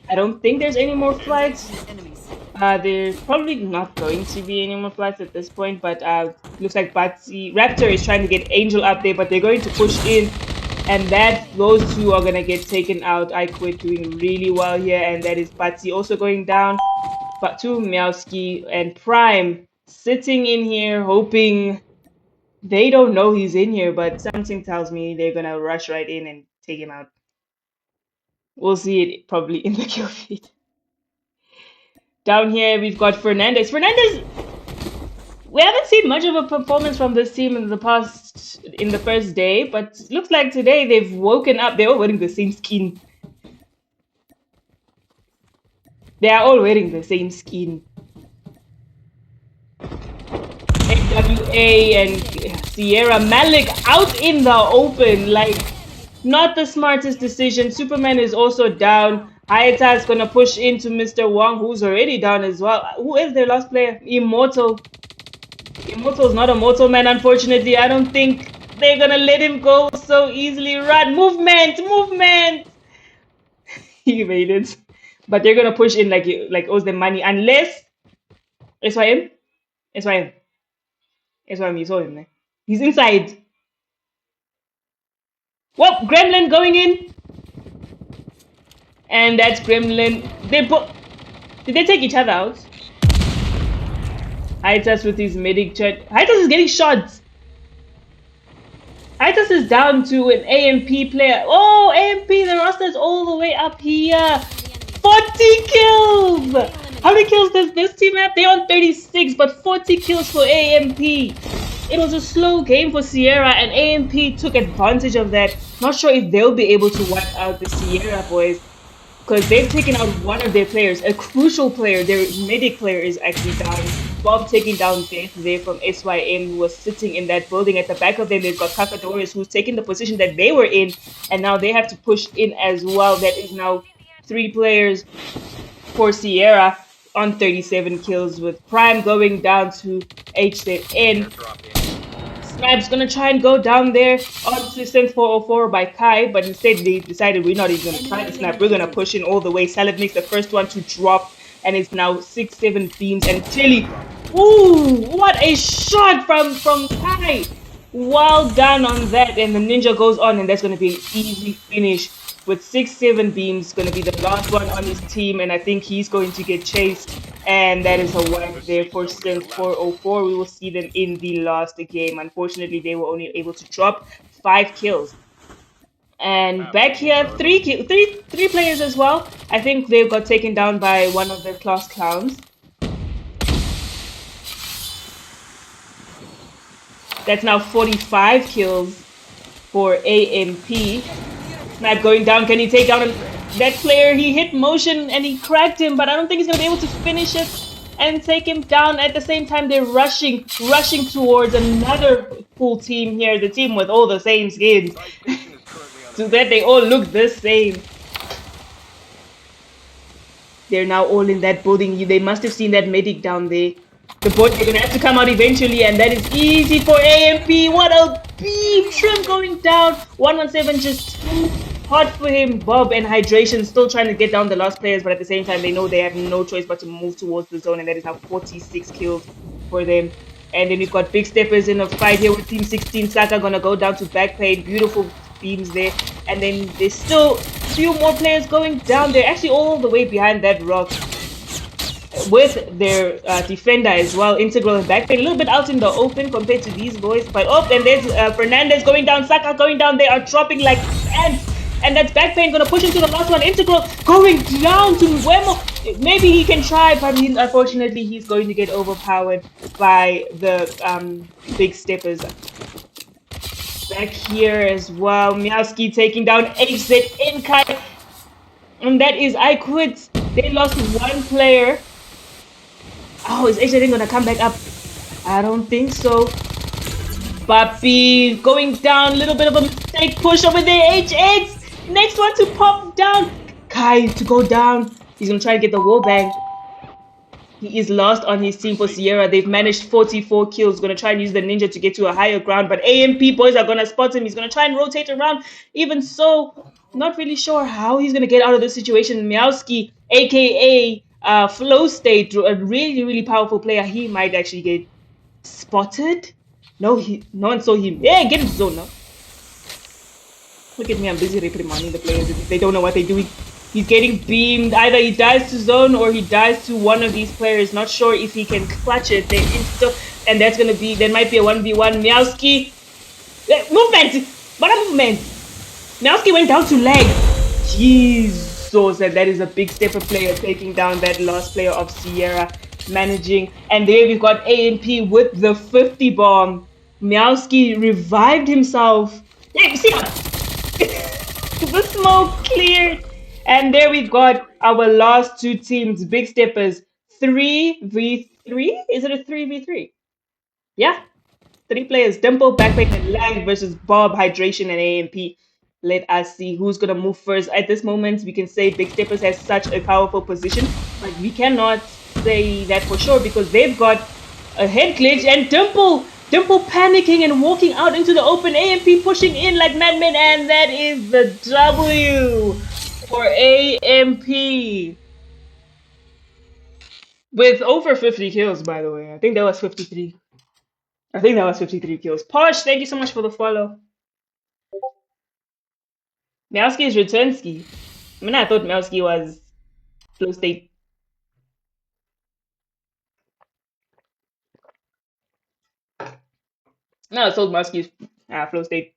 Speaker 1: I don't think there's any more flights. There's probably not going to be any more flights at this point, but looks like Batsy Raptor is trying to get Angel up there, but they're going to push in. And those 2 are gonna get taken out. I Quit doing really well here, and that is Batsy also going down. But 2 Miowski and Prime sitting in here, hoping they don't know he's in here, but something tells me they're gonna rush right in and take him out. We'll see it probably in the kill feed. Down here we've got Fernandez. Fernandez We haven't seen much of a performance from this team in the first day, but looks like today they've woken up. They're all wearing the same skin. They are all wearing the same skin. FWA and Sierra Malik out in the open, like not the smartest decision. Superman is also down. Hayata is gonna push into Mr. Wong, who's already down as well. Who is their last player? Immortal. Immortal is not a mortal man, unfortunately. I don't think they're gonna let him go so easily. Run, movement. He made it, but they're gonna push in like owes them money unless SYM, SYM, SYM. You saw him, man. He's inside. Whoa, Gremlin going in, and that's Gremlin. Did they take each other out? Hiatus with his medic chat. Hiatus is getting shots. Hiatus is down to an AMP player. Oh, AMP, the roster's all the way up here. 40 kills! How many kills does this team have? They're on 36, but 40 kills for AMP. It was a slow game for Sierra, and AMP took advantage of that. Not sure if they'll be able to wipe out the Sierra boys, because they've taken out one of their players, a crucial player. Their medic player is actually down. Bob taking down Death there from SYM, who was sitting in that building. At the back of them, they've got Kakadorius, who's taking the position that they were in, and now they have to push in as well. That is now 3 players for Sierra on 37 kills, with Prime going down to HZN. Snap's gonna try and go down there onto Synth 404 by Kai, but instead they decided we're not even gonna try to snap. We're gonna push in all the way. Salad makes the first one to drop, and it's now 6-7 beams. And Chili, ooh, what a shot from Kai! Well done on that, and the ninja goes on, and that's gonna be an easy finish. With 6-7 beams, gonna be the last one on his team, and I think he's going to get chased. And that is a wipe there for Synth 404. We will see them in the last game. Unfortunately, they were only able to drop 5 kills. And back here, three players as well. I think they got taken down by one of the class clowns. That's now 45 kills for AMP. Snap going down. Can he take down that player? He hit motion and he cracked him, but I don't think he's going to be able to finish it and take him down. At the same time, they're rushing towards another full team here. The team with all the same skins. So that they all look the same. They're now all in that building. They must have seen that medic down there. The boys are going to have to come out eventually, and that is easy for AMP. What a beam! Trim going down. 117 just too hot for him. Bob and Hydration still trying to get down the last players, but at the same time, they know they have no choice but to move towards the zone, and that is now 46 kills for them. And then we've got Big Steppers in a fight here with Team 16. Saka going to go down to backpain. Beautiful beams there. And then there's still a few more players going down. They're actually all the way behind that rock with their defender as well. Integral and backpain. A little bit out in the open compared to these boys. But oh, and there's Fernandez going down. Saka going down. They are dropping like ants. And that's backpain going to push into the last one. Integral going down to Wemo. Maybe he can try, but unfortunately he's going to get overpowered by the Big Steppers. Back here as well, Miowski taking down HZ Kai. And that is I Quit. They lost 1 player. Oh, is HZ going to come back up? I don't think so. Papi going down, little bit of a mistake. Push over there, HX. Next one to pop down. Kai to go down. He's going to try to get the wall bang. He is last on his team for Sierra. They've managed 44 kills. Going to try and use the ninja to get to a higher ground. But AMP boys are going to spot him. He's going to try and rotate around. Even so, not really sure how he's going to get out of this situation. Miowski, a.k.a. Flow State, a really, really powerful player. He might actually get spotted. No one saw him. Yeah, get in the zone now. Look at me, I'm busy reprimanding the players. They don't know what they're doing. He's getting beamed. Either he dies to zone or he dies to one of these players. Not sure if he can clutch it. And that's going to be, there might be a 1v1. Miowski. Movement! What a movement! Miowski went down to leg. Jesus, and that is a Big Stepper player taking down that last player of Sierra. managing. And there we've got AMP with the 50 bomb. Meowski revived himself. Yeah, see, the smoke cleared. And there we've got our last two teams, Big Steppers, 3v3. Is it a 3v3? Yeah, three players, Dimple, Backpack, and Lang versus Bob, Hydration, and AMP. Let us see who's going to move first. At this moment, we can say Big Steppers has such a powerful position, but we cannot say that for sure because they've got a head glitch and Dimple panicking and walking out into the open, AMP pushing in like madmen, and that is the W for AMP. With over 50 kills, by the way. I think that was 53. I think that was 53 kills. Posh, thank you so much for the follow. Meowski is Returnsky. I mean, I thought Meowski was Flow State. No, I told Meowski is Flow State.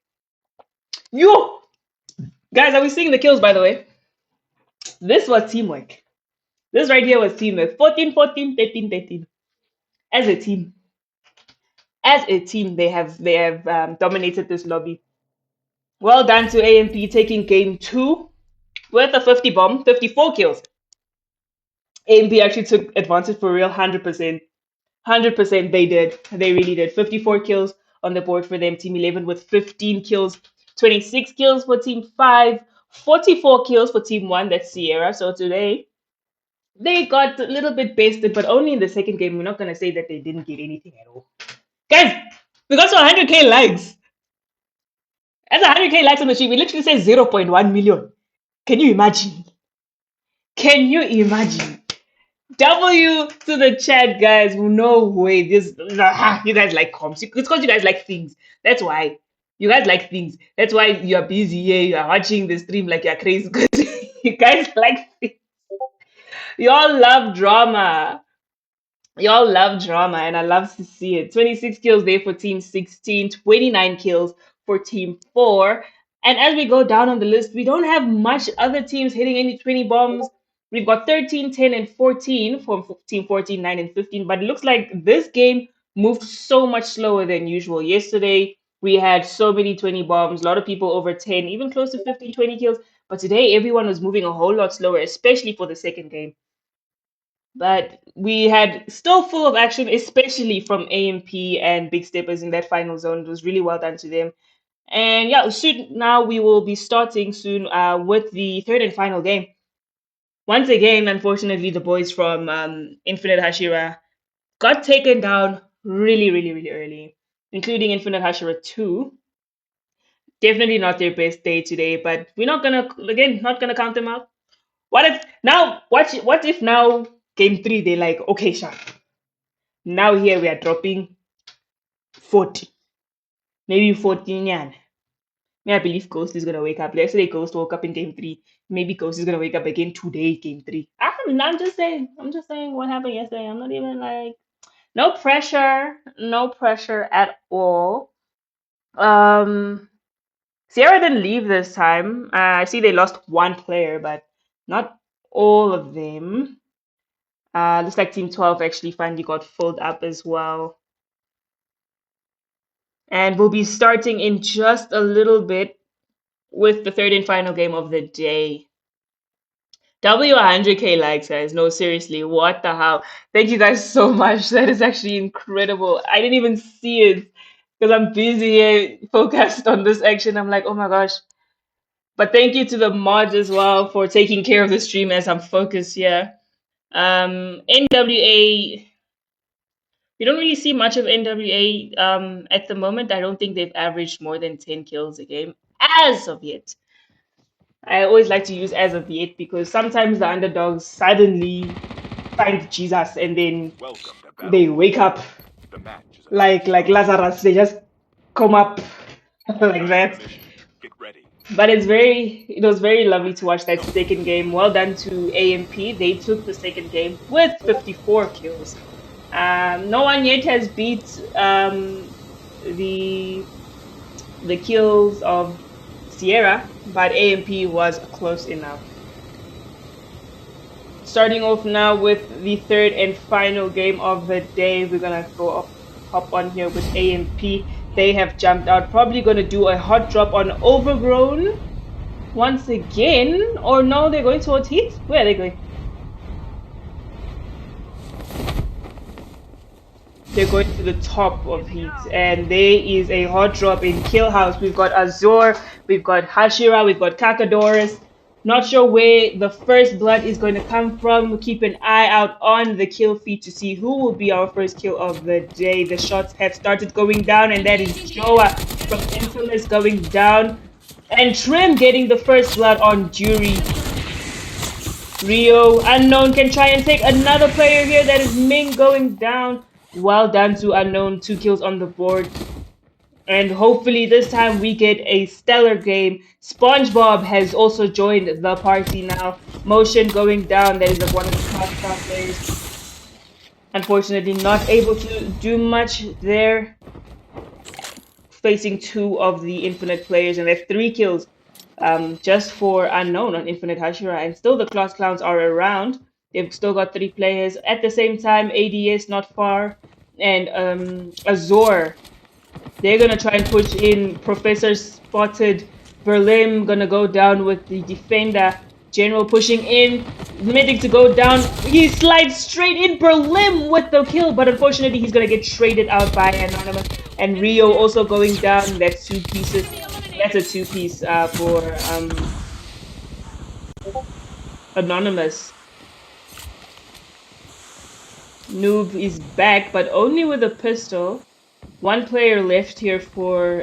Speaker 1: Yo! Guys, are we seeing the kills, by the way? This was teamwork. This right here was teamwork. 14, 14, 13, 13. As a team. As a team, they have dominated this lobby. Well done to AMP taking game 2 with a 50 bomb, 54 kills. AMP actually took advantage for real, 100%. 100% they did. They really did. 54 kills on the board for them. Team 11 with 15 kills. 26 kills for Team 5. 44 kills for Team 1. That's Sierra. So today, they got a little bit bested, but only in the second game. We're not going to say that they didn't get anything at all. Guys, we got to 100k likes. That's 100k likes on the stream. It literally says 0.1 million. Can you imagine? Can you imagine? W to the chat, guys. No way. This you guys like comps. It's because you guys like things. That's why. You guys like things. That's why you are busy here. You are watching the stream like you're crazy. Because you guys like things. Y'all love drama. Y'all love drama, and I love to see it. 26 kills there for Team 16, 29 kills for Team 4. And as we go down on the list, we don't have much other teams hitting any 20 bombs. We've got 13, 10, and 14 from Team 14, 9, and 15. But it looks like this game moved so much slower than usual. Yesterday, we had so many 20 bombs, a lot of people over 10, even close to 15, 20 kills. But today, everyone was moving a whole lot slower, especially for the second game. But we had still full of action, especially from AMP and Big Steppers in that final zone. It was really well done to them. And yeah, soon now we will be starting soon with the third and final game. Once again, unfortunately, the boys from Infinite Hashira got taken down really, really, really early, including Infinite Hashira 2. Definitely not their best day today, but we're not gonna count them out. What if now game 3 they're like, okay, Sha, now here we are dropping 40. Maybe 14 yan. I believe Ghost is gonna wake up. Yesterday Ghost woke up in game 3. Maybe Ghost is gonna wake up again today, game 3. I'm just saying what happened yesterday. I'm not even like no pressure. No pressure at all. Sierra didn't leave this time. I see they lost one player, but not all of them. Looks like Team 12 actually finally got filled up as well. And we'll be starting in just a little bit with the third and final game of the day. W 100k likes, guys. No, seriously, what the hell? Thank you guys so much. That is actually incredible. I didn't even see it because I'm busy here, focused on this action. I'm like, oh my gosh. But thank you to the mods as well for taking care of the stream as I'm focused here. NWA, we don't really see much of NWA at the moment. I don't think they've averaged more than 10 kills a game as of yet. I always like to use as of yet because sometimes the underdogs suddenly find Jesus and then they wake up like Lazarus. They just come up like that.
Speaker 3: Get ready.
Speaker 1: But it was very lovely to watch that second game. Well done to AMP. They took the second game with 54 kills. No one yet has beat the kills of Sierra, but AMP was close enough. starting off now with the third and final game of the day. We're gonna hop on here with AMP. They have jumped out. Probably gonna do a hot drop on Overgrown once again. Or no, they're going towards Heat? Where are they going? They're going to the top of Heat, and there is a hot drop in Kill House. We've got Azure, we've got Hashira, we've got Kakadoris. Not sure where the first blood is going to come from. We'll keep an eye out on the kill feed to see who will be our first kill of the day. The shots have started going down, and that is Joa from Infamous going down. And Trim getting the first blood on Jury. Rio, Unknown can try and take another player here. That is Ming going down. Well done to Unknown, 2 kills on the board. And hopefully this time we get a stellar game. SpongeBob has also joined the party now. Motion going down, that is one of the top players. Unfortunately not able to do much there. Facing 2 of the Infinite players, and they have 3 kills just for Unknown on Infinite Hashira. And still the Class Clowns are around. They've still got 3 players. At the same time, ADS not far. And Azure, they're going to try and push in. Professor spotted. Berlim going to go down with the Defender. General pushing in. Medic to go down. He slides straight in. Berlim with the kill. But unfortunately, he's going to get traded out by Anonymous. And Rio also going down. That's 2 pieces. That's a 2-piece for Anonymous. Noob is back, but only with a pistol. 1 player left here for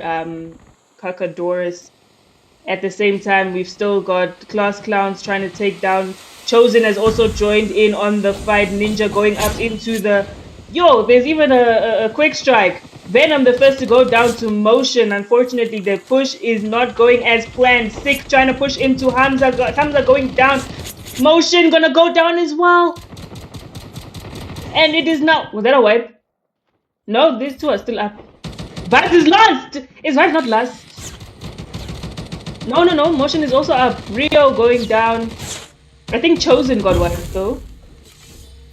Speaker 1: Kakadoris. At the same time, we've still got Class Clowns trying to take down. Chosen has also joined in on the fight. Ninja going up into the... Yo, there's even a quick strike. Venom the first to go down to Motion. Unfortunately, the push is not going as planned. Sick trying to push into Hamza. Hamza going down. Motion gonna go down as well. And it is now... Was that a wipe? No, these 2 are still up. Vibes is last! Is Vibes not last? No. Motion is also up. Rio going down. I think Chosen got wiped though.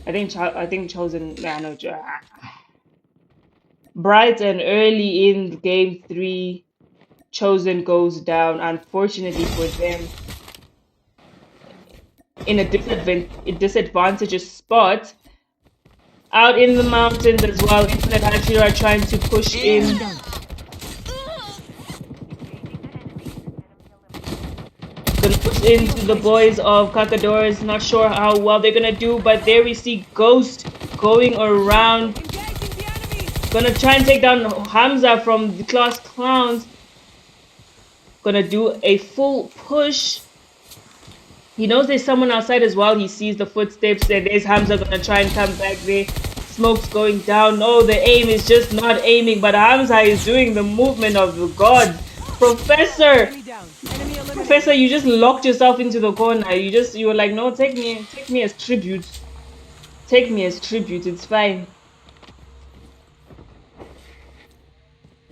Speaker 1: I think Chosen... Nah, no. Bright and early in game 3. Chosen goes down. Unfortunately for them. In a disadvantageous spot. Out in the mountains as well. Infinite Hashira trying to push in. Gonna push into the boys of Kakadoris. Not sure how well they're gonna do, but there we see Ghost going around. Gonna try and take down Hamza from the Class Clowns. Gonna do a full push. He knows there's someone outside as well. He sees the footsteps, and there's Hamza gonna try and come back there. Smoke's going down. No, the aim is just not aiming, but Hamza is doing the movement of the god. Professor, you just locked yourself into the corner. You were like, no, take me as tribute. Take me as tribute. It's fine.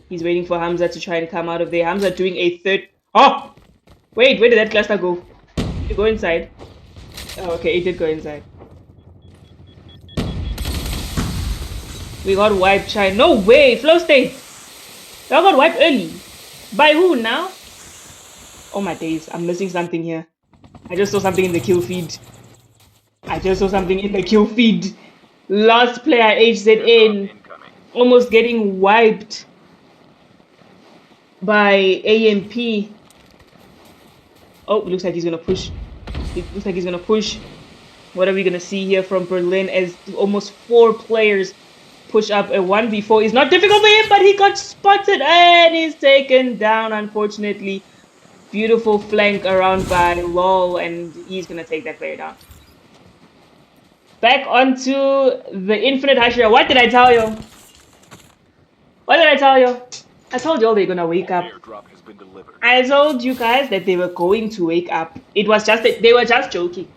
Speaker 1: He's waiting for Hamza to try to come out of there. Hamza doing a third. Oh, wait, where did that cluster go? Did it go inside? Oh, okay, it did go inside. We got wiped, Shine. No way! Flow state! I got wiped early. By who now? Oh my days, I'm missing something here. I just saw something in the kill feed. Last player HZN almost getting wiped by AMP. Oh, it looks like he's gonna push. What are we gonna see here from Berlin as almost 4 players push up a 1v4? It's not difficult for him, but he got spotted and he's taken down, unfortunately. Beautiful flank around by LOL, and he's gonna take that player down. Back onto the Infinite Hashira. What did I tell you? I told you all they're gonna wake up. I told you guys that they were going to wake up. It was just that they were just joking.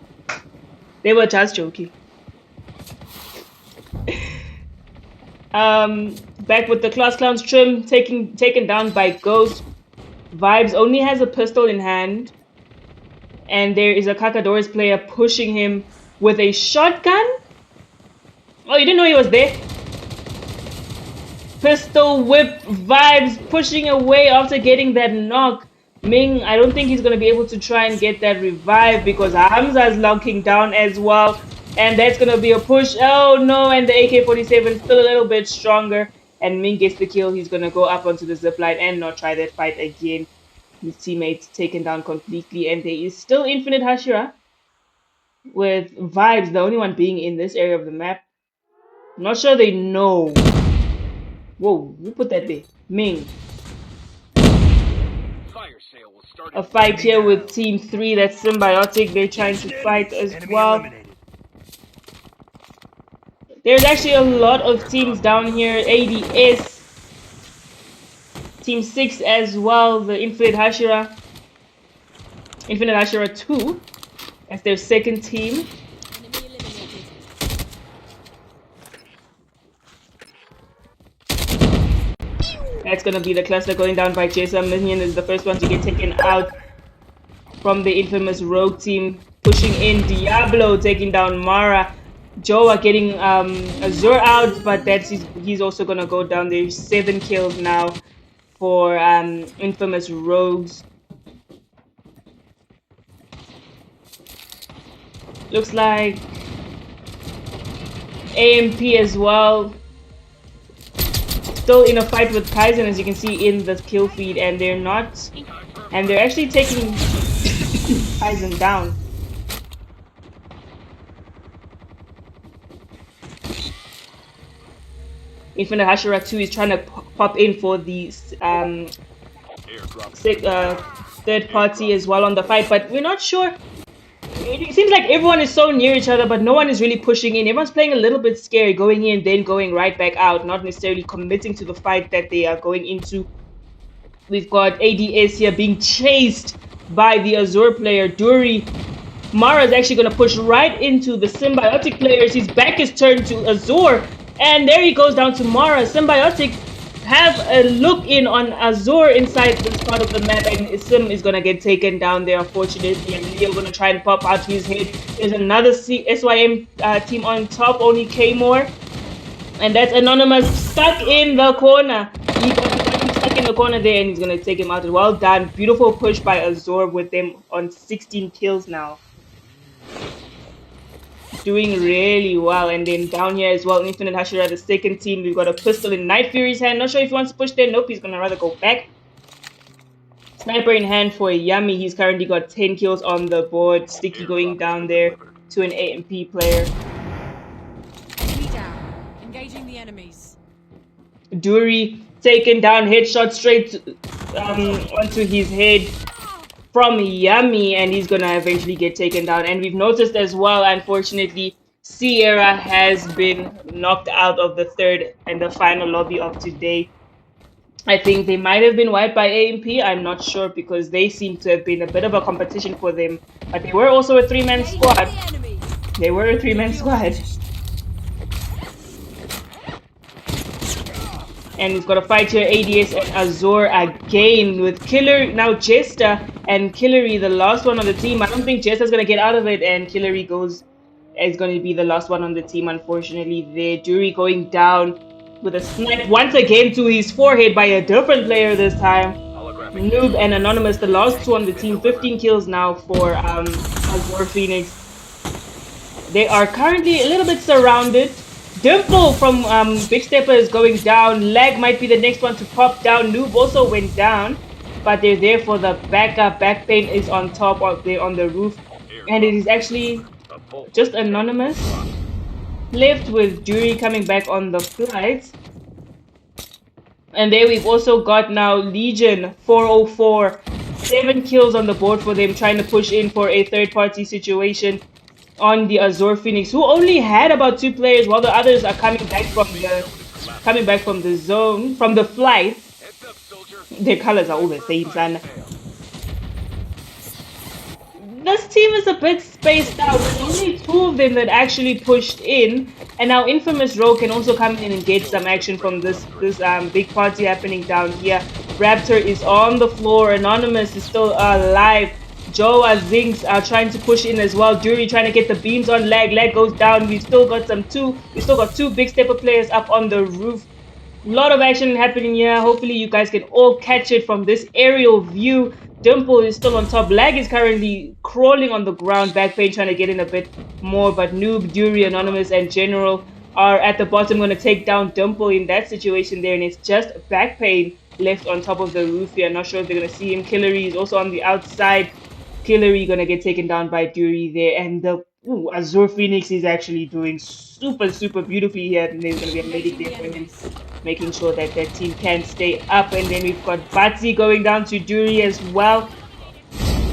Speaker 1: Back with the Class Clowns. Trim taken down by Ghost. Vibes only has a pistol in hand, and there is a Kakadoris player pushing him with a shotgun. Oh, you didn't know he was there? Pistol whip vibes, pushing away after getting that knock. Ming, I don't think he's going to be able to try and get that revive because Hamza's locking down as well. And that's going to be a push. Oh no, and the AK-47 still a little bit stronger. And Ming gets the kill. He's going to go up onto the zipline and not try that fight again. His teammates taken down completely. And there is still Infinite Hashira with Vibes, the only one being in this area of the map. I'm not sure they know. Whoa, who put that there? Ming.
Speaker 3: Fire sale will start.
Speaker 1: A fight here with Team 3, that's Symbiotic. They're trying to fight as well. There's actually a lot of teams down here. ADS. Team 6 as well. The Infinite Hashira. Infinite Hashira 2. As their second team.
Speaker 2: Enemy eliminated.
Speaker 1: That's gonna be the cluster going down by Jason. Minion is the first one to get taken out from the infamous Rogue team. Pushing in Diablo, taking down Mara. Joa getting Azure out, but he's also gonna go down. There's 7 kills now for infamous Rogues. Looks like AMP as well. Still in a fight with Kaizen, as you can see in the kill feed, and they're actually taking Kaizen down. Infinite Hashira 2 is trying to pop in for the third party as well on the fight, but we're not sure. It seems like everyone is so near each other, but no one is really pushing in. Everyone's playing a little bit scary, going in, then going right back out, not necessarily committing to the fight that they are going into. We've got ADS here being chased by the Azure player, Duri. Mara is actually going to push right into the Symbiotic players. His back is turned to Azure, and there he goes down to Mara. Symbiotic have a look in on Azure inside this part of the map, and Sim is gonna get taken down there, unfortunately, and Leo gonna try and pop out his head. There's another SYM team on top, only K-More, and that's Anonymous stuck in the corner. He got him stuck in the corner there, and he's gonna take him out. Well done, beautiful push by Azure with them on 16 kills now. Doing really well. And then down here as well, Infinite Hashira, the second team, we've got a pistol in Night Fury's hand. Not sure if he wants to push there. Nope, he's gonna rather go back. Sniper in hand for Yummy. He's currently got 10 kills on the board. Sticky going down there to an AMP player.
Speaker 2: Enemy down. Engaging the enemies.
Speaker 1: Duri taken down, headshot straight onto his head from Yummy, and he's gonna eventually get taken down. And we've noticed as well, unfortunately, Sierra has been knocked out of the third and the final lobby of today. I think they might have been wiped by AMP. I'm not sure, because they seem to have been a bit of a competition for them. But they were also a 3-man squad. They were a 3-man squad. And he's got a fight here, ADS and Azure again with Killer, now Jester and Killary, the last one on the team. I don't think Jester's going to get out of it, and Killary is going to be the last one on the team, unfortunately. There, Duri going down with a snipe once again to his forehead by a different player this time. Noob and Anonymous, the last two on the team. 15 kills now for Azure Phoenix. They are currently a little bit surrounded. Dimple from Big Stepper is going down. Lag might be the next one to pop down. Noob also went down, but they're there for the backup. Backpain is on top of there on the roof, and it is actually just Anonymous left with Duri coming back on the flight. And there we've also got now Legion 404, 7 kills on the board for them, trying to push in for a third-party situation on the Azure Phoenix, who only had about 2 players, while the others are coming back from the zone, from the flight. Their colors are all the same, son. This team is a bit spaced out. There's only 2 of them that actually pushed in, and now Infamous Rogue can also come in and get some action from this big party happening down here. Raptor is on the floor. Anonymous is still alive. Joa, Zinx are trying to push in as well. Dury trying to get the beams on Lag. Lag goes down. We still got two big stepper players up on the roof. A lot of action happening here. Hopefully you guys can all catch it from this aerial view. Dimple is still on top. Lag is currently crawling on the ground. Backpain trying to get in a bit more. But Noob, Dury, Anonymous, and General are at the bottom going to take down Dimple in that situation there. And it's just Backpain left on top of the roof here. Not sure if they're going to see him. Killery is also on the outside. Killery going to get taken down by Dury there. And the Azure Phoenix is actually doing super beautifully here. And there's going to be a medic there for him, making sure that that team can stay up. And then we've got Batsy going down to Dury as well.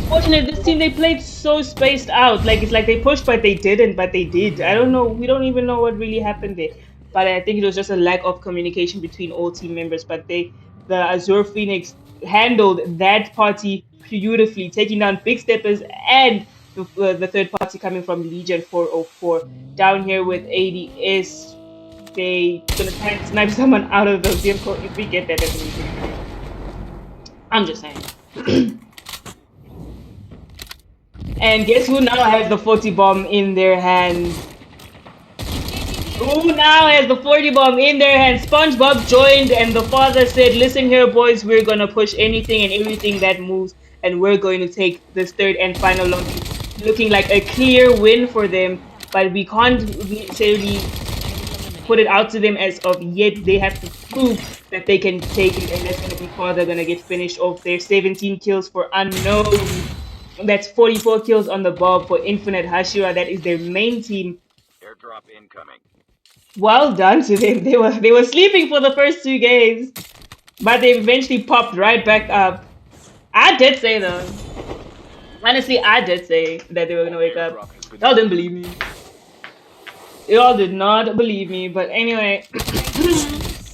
Speaker 1: Fortunately, this team, they played so spaced out. Like, it's like they pushed, but they didn't, but they did. I don't know. We don't even know what really happened there. But I think it was just a lack of communication between all team members. But the Azure Phoenix handled that party beautifully, taking down Big Steppers and the third party coming from Legion 404. Down here with ADS, they gonna try and snipe someone out of the vehicle. If we get that, definitely. I'm just saying. And guess who now has the 40 bomb in their hand? Who now has the 40 bomb in their hand? SpongeBob joined, and the father said, "Listen here, boys, we're gonna push anything and everything that moves, and we're going to take this third and final lobby." Looking like a clear win for them, but we can't necessarily put it out to them as of yet. They have to prove that they can take it, and that's gonna be father gonna get finished off there. 17 kills for Unknown. That's 44 kills on the bob for Infinite Hashira. That is their main team.
Speaker 3: Airdrop incoming.
Speaker 1: Well done to them. They were sleeping for the first 2 games, but they eventually popped right back up. I did say though. Honestly, I did say that they were gonna wake up. Y'all didn't believe me. Y'all did not believe me. But anyway,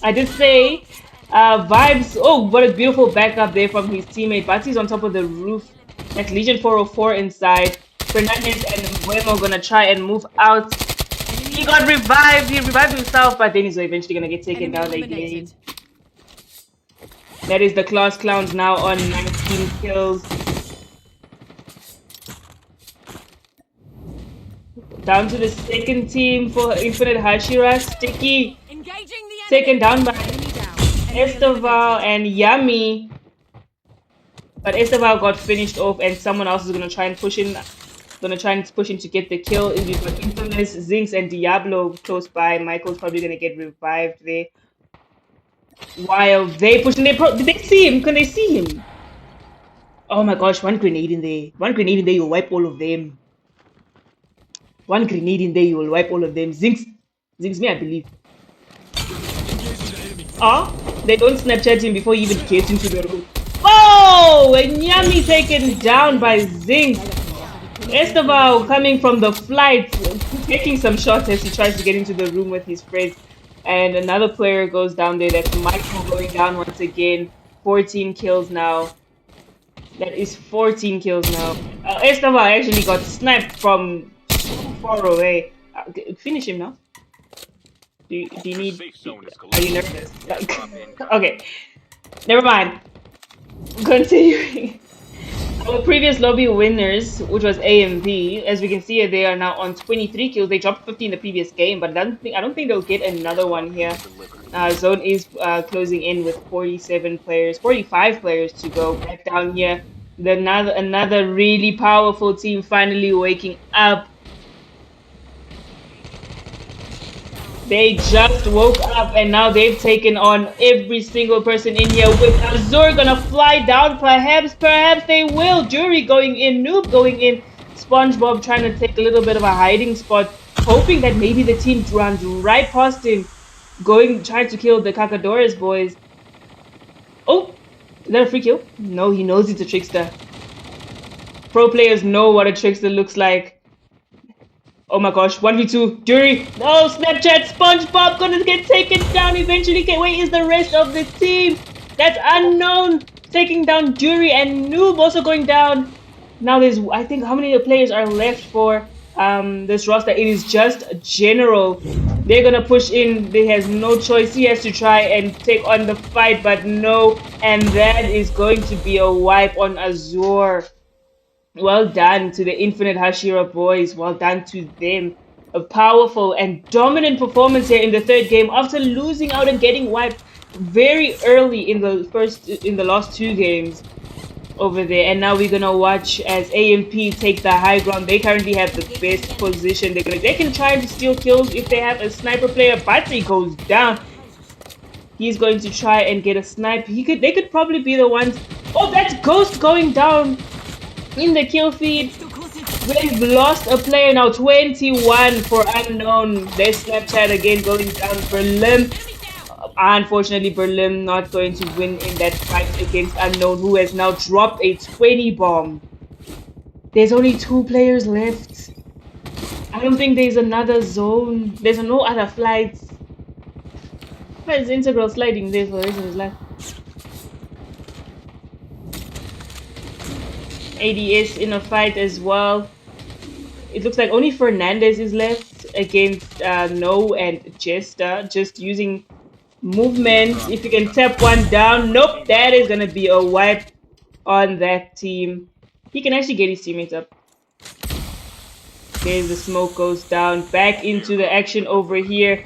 Speaker 1: I did say vibes. Oh, what a beautiful backup there from his teammate. Batsy's on top of the roof. That's Legion 404 inside. Fernandez and Buemo gonna try and move out. He got revived. He revived himself, but then he's eventually gonna get taken down again. That is the Class Clowns now on 19 kills. Down to the second team for Infinite Hashira. Sticky taken down by Esteval and Yummy. But Esteval got finished off, and someone else is gonna try and push in. To get the kill. We've got Infamous, Zinx, and Diablo close by. Michael's probably gonna get revived there. While they pushing, did they see him? Can they see him? Oh my gosh! One grenade in there. One grenade in there. You'll wipe all of them. One grenade in there. You will wipe all of them. Zinx, me, I believe. They don't Snapchat him before he even gets into the room. Oh, and Yummy taken down by Zinx. Esteval coming from the flight, taking some shots as he tries to get into the room with his friends. And another player goes down there. That's Michael going down once again. 14 kills now. That is 14 kills now. Esteval actually got sniped from far away. Finish him now. Do you need... Are you nervous? Okay. Never mind. Continuing. Our previous lobby winners, which was AMP, as we can see here, they are now on 23 kills. They dropped 50 in the previous game, but I don't think they'll get another one here. Zone is closing in with 45 players to go. Back down here, another really powerful team finally waking up. They just woke up and now they've taken on every single person in here, with Azure gonna fly down. Perhaps they will. Dury going in, Noob going in, SpongeBob trying to take a little bit of a hiding spot, hoping that maybe the team runs right past him, trying to kill the Cacadores boys. Oh, is that a free kill? No, he knows it's a trickster. Pro players know what a trickster looks like. Oh my gosh, 1v2, Dury, no, Snapchat, SpongeBob gonna get taken down eventually. Wait, is the rest of the team? That's Unknown taking down Dury, and Noob also going down. Now there's, I think, how many players are left for this roster? It is just General. They're gonna push in. They has no choice. He has to try and take on the fight, but no, and that is going to be a wipe on Azure. Well done to the Infinite Hashira boys. Well done to them. A powerful and dominant performance here in the third game after losing out and getting wiped very early in the last two games over there. And now we're gonna watch as AMP take the high ground. They currently have the best position. They can try to steal kills if they have a sniper player, but he goes down. He's going to try and get a snipe. They could probably be the ones. Oh, that's Ghost going down in the kill feed. We've lost a player now. 21 for Unknown. Their Snapchat again going down. Berlim. Unfortunately, Berlim not going to win in that fight against Unknown, who has now dropped a 20 bomb. There's only 2 players left. I don't think there's another zone. There's no other flights. Why is Integral sliding there for the rest of his life? ADS in a fight as well. It looks like only Fernandez is left against No and Jester, just using movement. If you can tap one down, nope, that is gonna be a wipe on that team. He can actually get his teammates up. There's the smoke goes down, back into the action over here.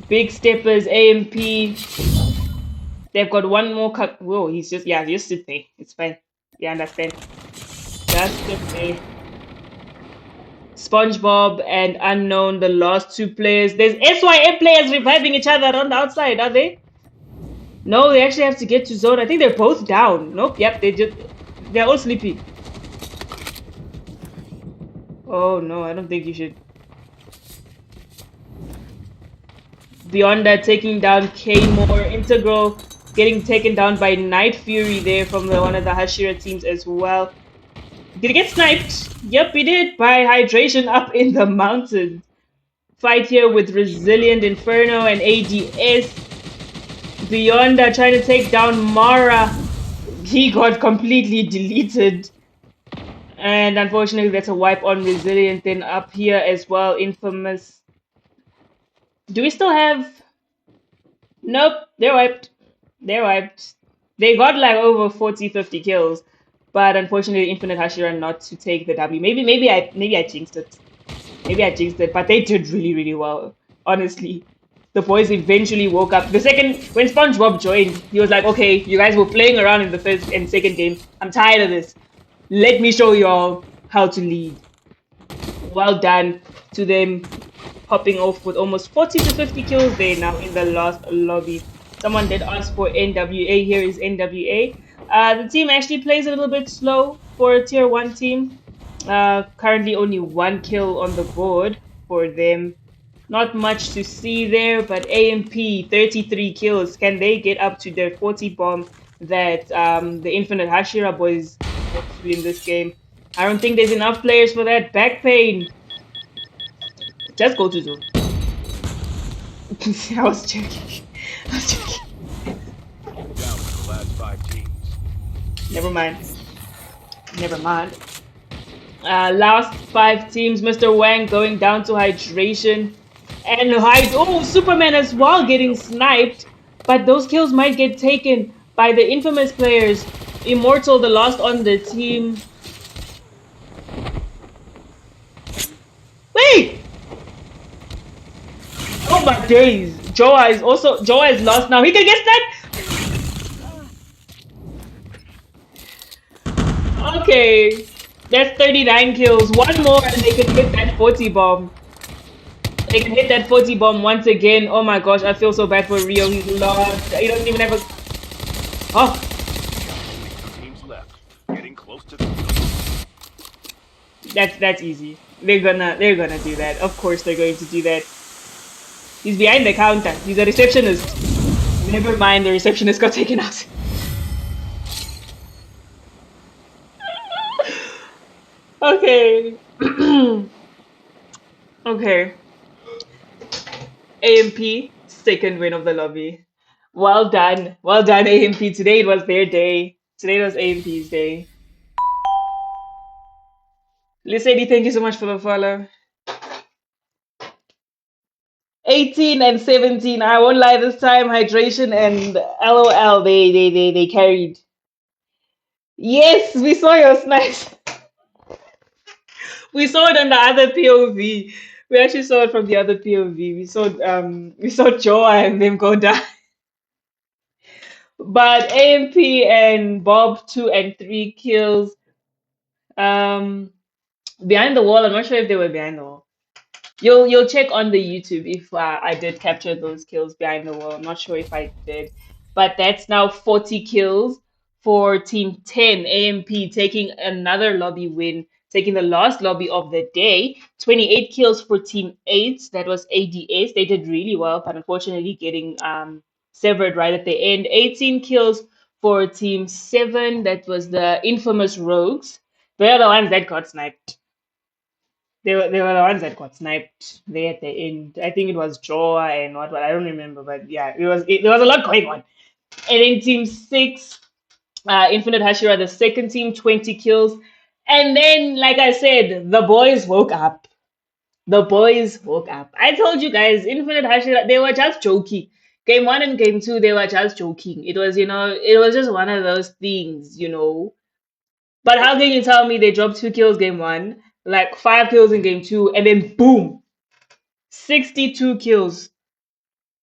Speaker 1: Big steppers, AMP. They've got one more cut. Whoa, he's just sit there. It's fine. Yeah, understand. Just sit there. SpongeBob and Unknown, the last 2 players. There's SYM players reviving each other on the outside, are they? No, they actually have to get to zone. I think they're both down. Nope, yep, they're all sleepy. Oh no, I don't think you should. Beyond that, taking down K-More. Integral getting taken down by Night Fury there from one of the Hashira teams as well. Did he get sniped? Yep, he did, by Hydration up in the mountains. Fight here with Resilient Inferno and ADS. Beyond that, trying to take down Mara. He got completely deleted. And unfortunately, that's a wipe on Resilient. Then up here as well, Infamous. Do we still have... Nope, they're wiped. They're wiped. They got like over 40, 50 kills. But unfortunately, Infinite Hashira not to take the W. Maybe I jinxed it. Maybe I jinxed it. But they did really, really well. Honestly. The boys eventually woke up. The second... When SpongeBob joined, he was like, okay, you guys were playing around in the first and second game. I'm tired of this. Let me show you all how to lead. Well done to them. Popping off with almost 40 to 50 kills there now in the last lobby. Someone did ask for NWA. Here is NWA. The team actually plays a little bit slow for a tier 1 team. Currently only 1 kill on the board for them. Not much to see there, but AMP 33 kills. Can they get up to their 40 bomb that the Infinite Hashira boys got to in this game? I don't think there's enough players for that. Back pain. Just go to zone. I was joking.
Speaker 3: Down to the last 5 teams.
Speaker 1: Never mind. Last 5 teams. Mr. Wang going down to Hydration. And oh, Superman as well getting sniped. But those kills might get taken by the Infamous players. Immortal, the last on the team. Wait! Oh my days. Joa is lost now. He can get sniped! Okay. That's 39 kills. One more and they can hit that 40 bomb. They can hit that 40 bomb once again. Oh my gosh, I feel so bad for Rio. He's lost. He doesn't even have a... Oh.
Speaker 3: 2 teams left. Getting close to the...
Speaker 1: That's easy. They're gonna do that. Of course they're going to do that. He's behind the counter. He's a receptionist. Never mind, the receptionist got taken out. Okay. Okay. AMP, second win of the lobby. Well done. Well done, AMP. Today it was their day. Today was AMP's day. Lisady, thank you so much for the follow. 18 and 17. I won't lie this time. Hydration and LOL, they carried. Yes, we saw your snipes. We saw it on the other POV. We actually saw it from the other POV. We saw Joa and them go down. But AMP and Bob 2 and 3 kills. Um Behind the wall, I'm not sure if they were behind the wall. You'll check on the YouTube if I did capture those kills behind the wall. I'm not sure if I did, but that's now 40 kills for Team 10 AMP taking another lobby win, taking the last lobby of the day. 28 kills for Team 8. That was ADS. They did really well, but unfortunately getting severed right at the end. 18 kills for Team 7. That was the infamous Rogues. They're the ones that got sniped. They were the ones that got sniped there at the end. I think it was Joa and what I don't remember, but yeah, there was a lot going on. And then Team 6, Infinite Hashira, the second team, 20 kills. And then, like I said, the boys woke up. The boys woke up. I told you guys, Infinite Hashira, they were just joking. Game 1 and game 2, they were just joking. It was, it was just one of those things. But how can you tell me they dropped 2 kills game 1, like 5 kills in game 2, and then boom, 62 kills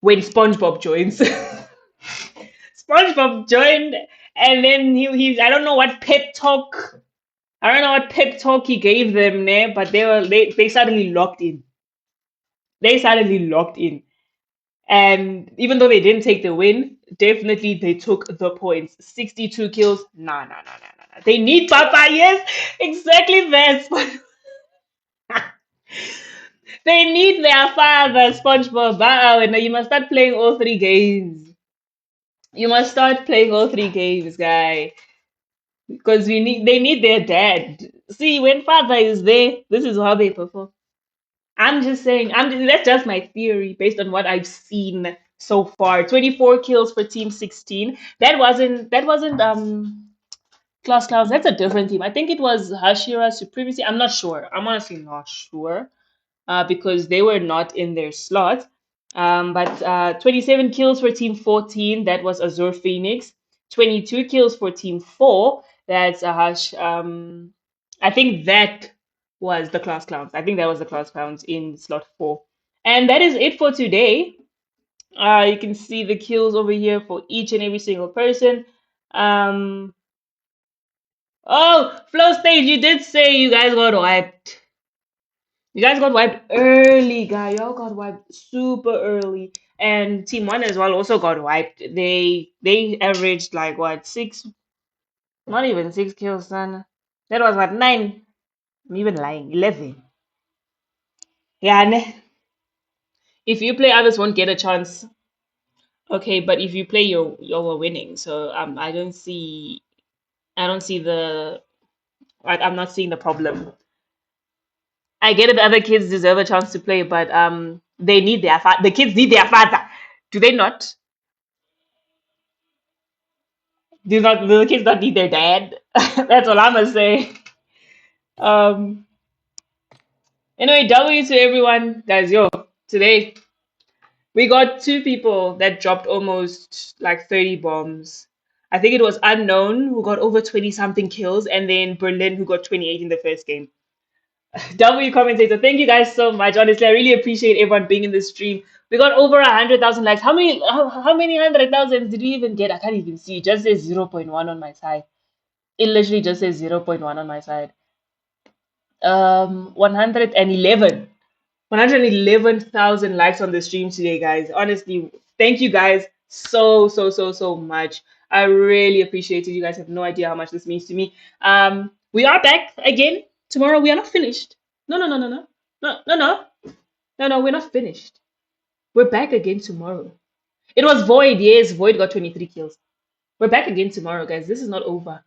Speaker 1: when SpongeBob joins. SpongeBob joined, and then I don't know what pep talk. I don't know what pep talk he gave them there, but they suddenly locked in. They suddenly locked in. And even though they didn't take the win, definitely they took the points. 62 kills. Nah, nah, nah, nah, nah. They need Papa, yes, exactly that. They need their father, SpongeBob. Wow, and you must start playing all 3 games. You must start playing all 3 games, guy. Because they need their dad. See, when father is there, this is how they perform. I'm just saying, that's just my theory based on what I've seen so far. 24 kills for Team 16. That wasn't Class Clowns. That's a different team. I think it was Hashira Supremacy. I'm not sure. I'm honestly not sure. Because they were not in their slot. But 27 kills for Team 14, that was Azure Phoenix. 22 kills for Team 4, that's Ahash. I think that was the Class Clowns. I think that was the Class Clowns in slot 4. And that is it for today. You can see the kills over here for each and every single person. Um, oh, Flow Stage, you did say you guys got wiped. You guys got wiped early, guy. Y'all got wiped super early. And Team One as well also got wiped. They averaged like what, 6, not even 6 kills, son. That was what, 9. I'm even lying. 11. Yeah, if you play, others won't get a chance. Okay, but if you play, you're winning. So I don't see I'm not seeing the problem. I get it. Other kids deserve a chance to play, but they need the kids need their father. Do they not? Do the kids not need their dad? That's all I'm gonna say. Um. Anyway, W to everyone, guys. Yo, today we got 2 people that dropped almost like 30 bombs. I think it was Unknown who got over 20 something kills, and then Berlin who got 28 in the first game. W commentator, thank you guys so much. Honestly, I really appreciate everyone being in the stream. We got over 100,000 likes. How many 100,000 did we even get? I can't even see. It just says 0.1 on my side. It literally just says 0.1 on my side. 111. 111,000 likes on the stream today, guys. Honestly, thank you guys so, so, so, so much. I really appreciate it. You guys have no idea how much this means to me. We are back again tomorrow. We are not finished. No, no, no, no, no. No, no, no. No, no, we're not finished. We're back again tomorrow. It was Void. Yes, Void got 23 kills. We're back again tomorrow, guys. This is not over.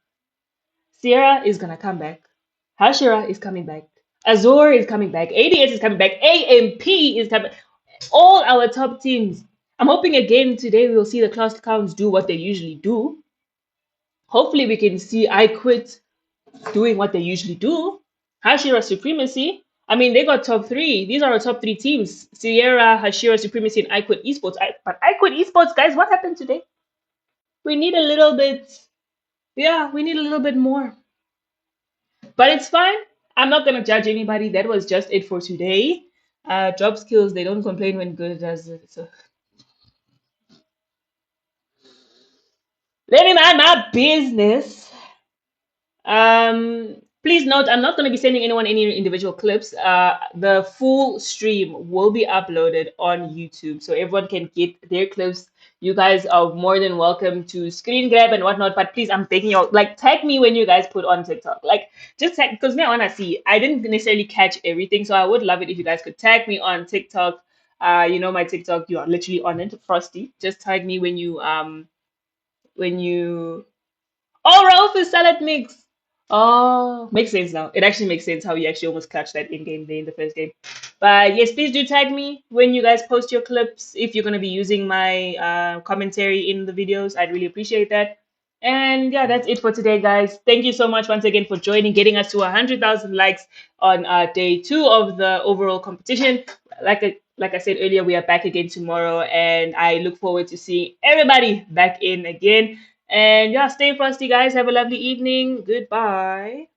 Speaker 1: Sierra is gonna come back. Hashira is coming back. Azure is coming back. ADS is coming back. AMP is coming. All our top teams. I'm hoping again today we'll see the Class Clowns do what they usually do. Hopefully we can see I Quit doing what they usually do. Hashira Supremacy. I mean, they got top 3. These are our top 3 teams. Sierra, Hashira Supremacy, and I Quit Esports. But I Quit Esports, guys, what happened today? We need a little bit. Yeah, we need a little bit more. But it's fine. I'm not gonna judge anybody. That was just it for today. Job skills, they don't complain when good does it. So let me mind my business. Please note, I'm not going to be sending anyone any individual clips. The full stream will be uploaded on YouTube, so everyone can get their clips. You guys are more than welcome to screen grab and whatnot, but please, I'm begging you, like, tag me when you guys put on TikTok. Like, just tag, because me, I want to see. I didn't necessarily catch everything, so I would love it if you guys could tag me on TikTok. You know my TikTok, you are literally on it, Frosty. Just tag me when you Oh, Rauf is salad mix. Oh, makes sense now. It actually makes sense how you actually almost clutched that in game there in the first game. But yes, please do tag me when you guys post your clips. If you're going to be using my commentary in the videos, I'd really appreciate that. And yeah, that's it for today, guys. Thank you so much once again for joining, getting us to 100,000 likes on day 2 of the overall competition. Like I said earlier, we are back again tomorrow, and I look forward to seeing everybody back in again. And yeah, stay frosty, guys. Have a lovely evening. Goodbye.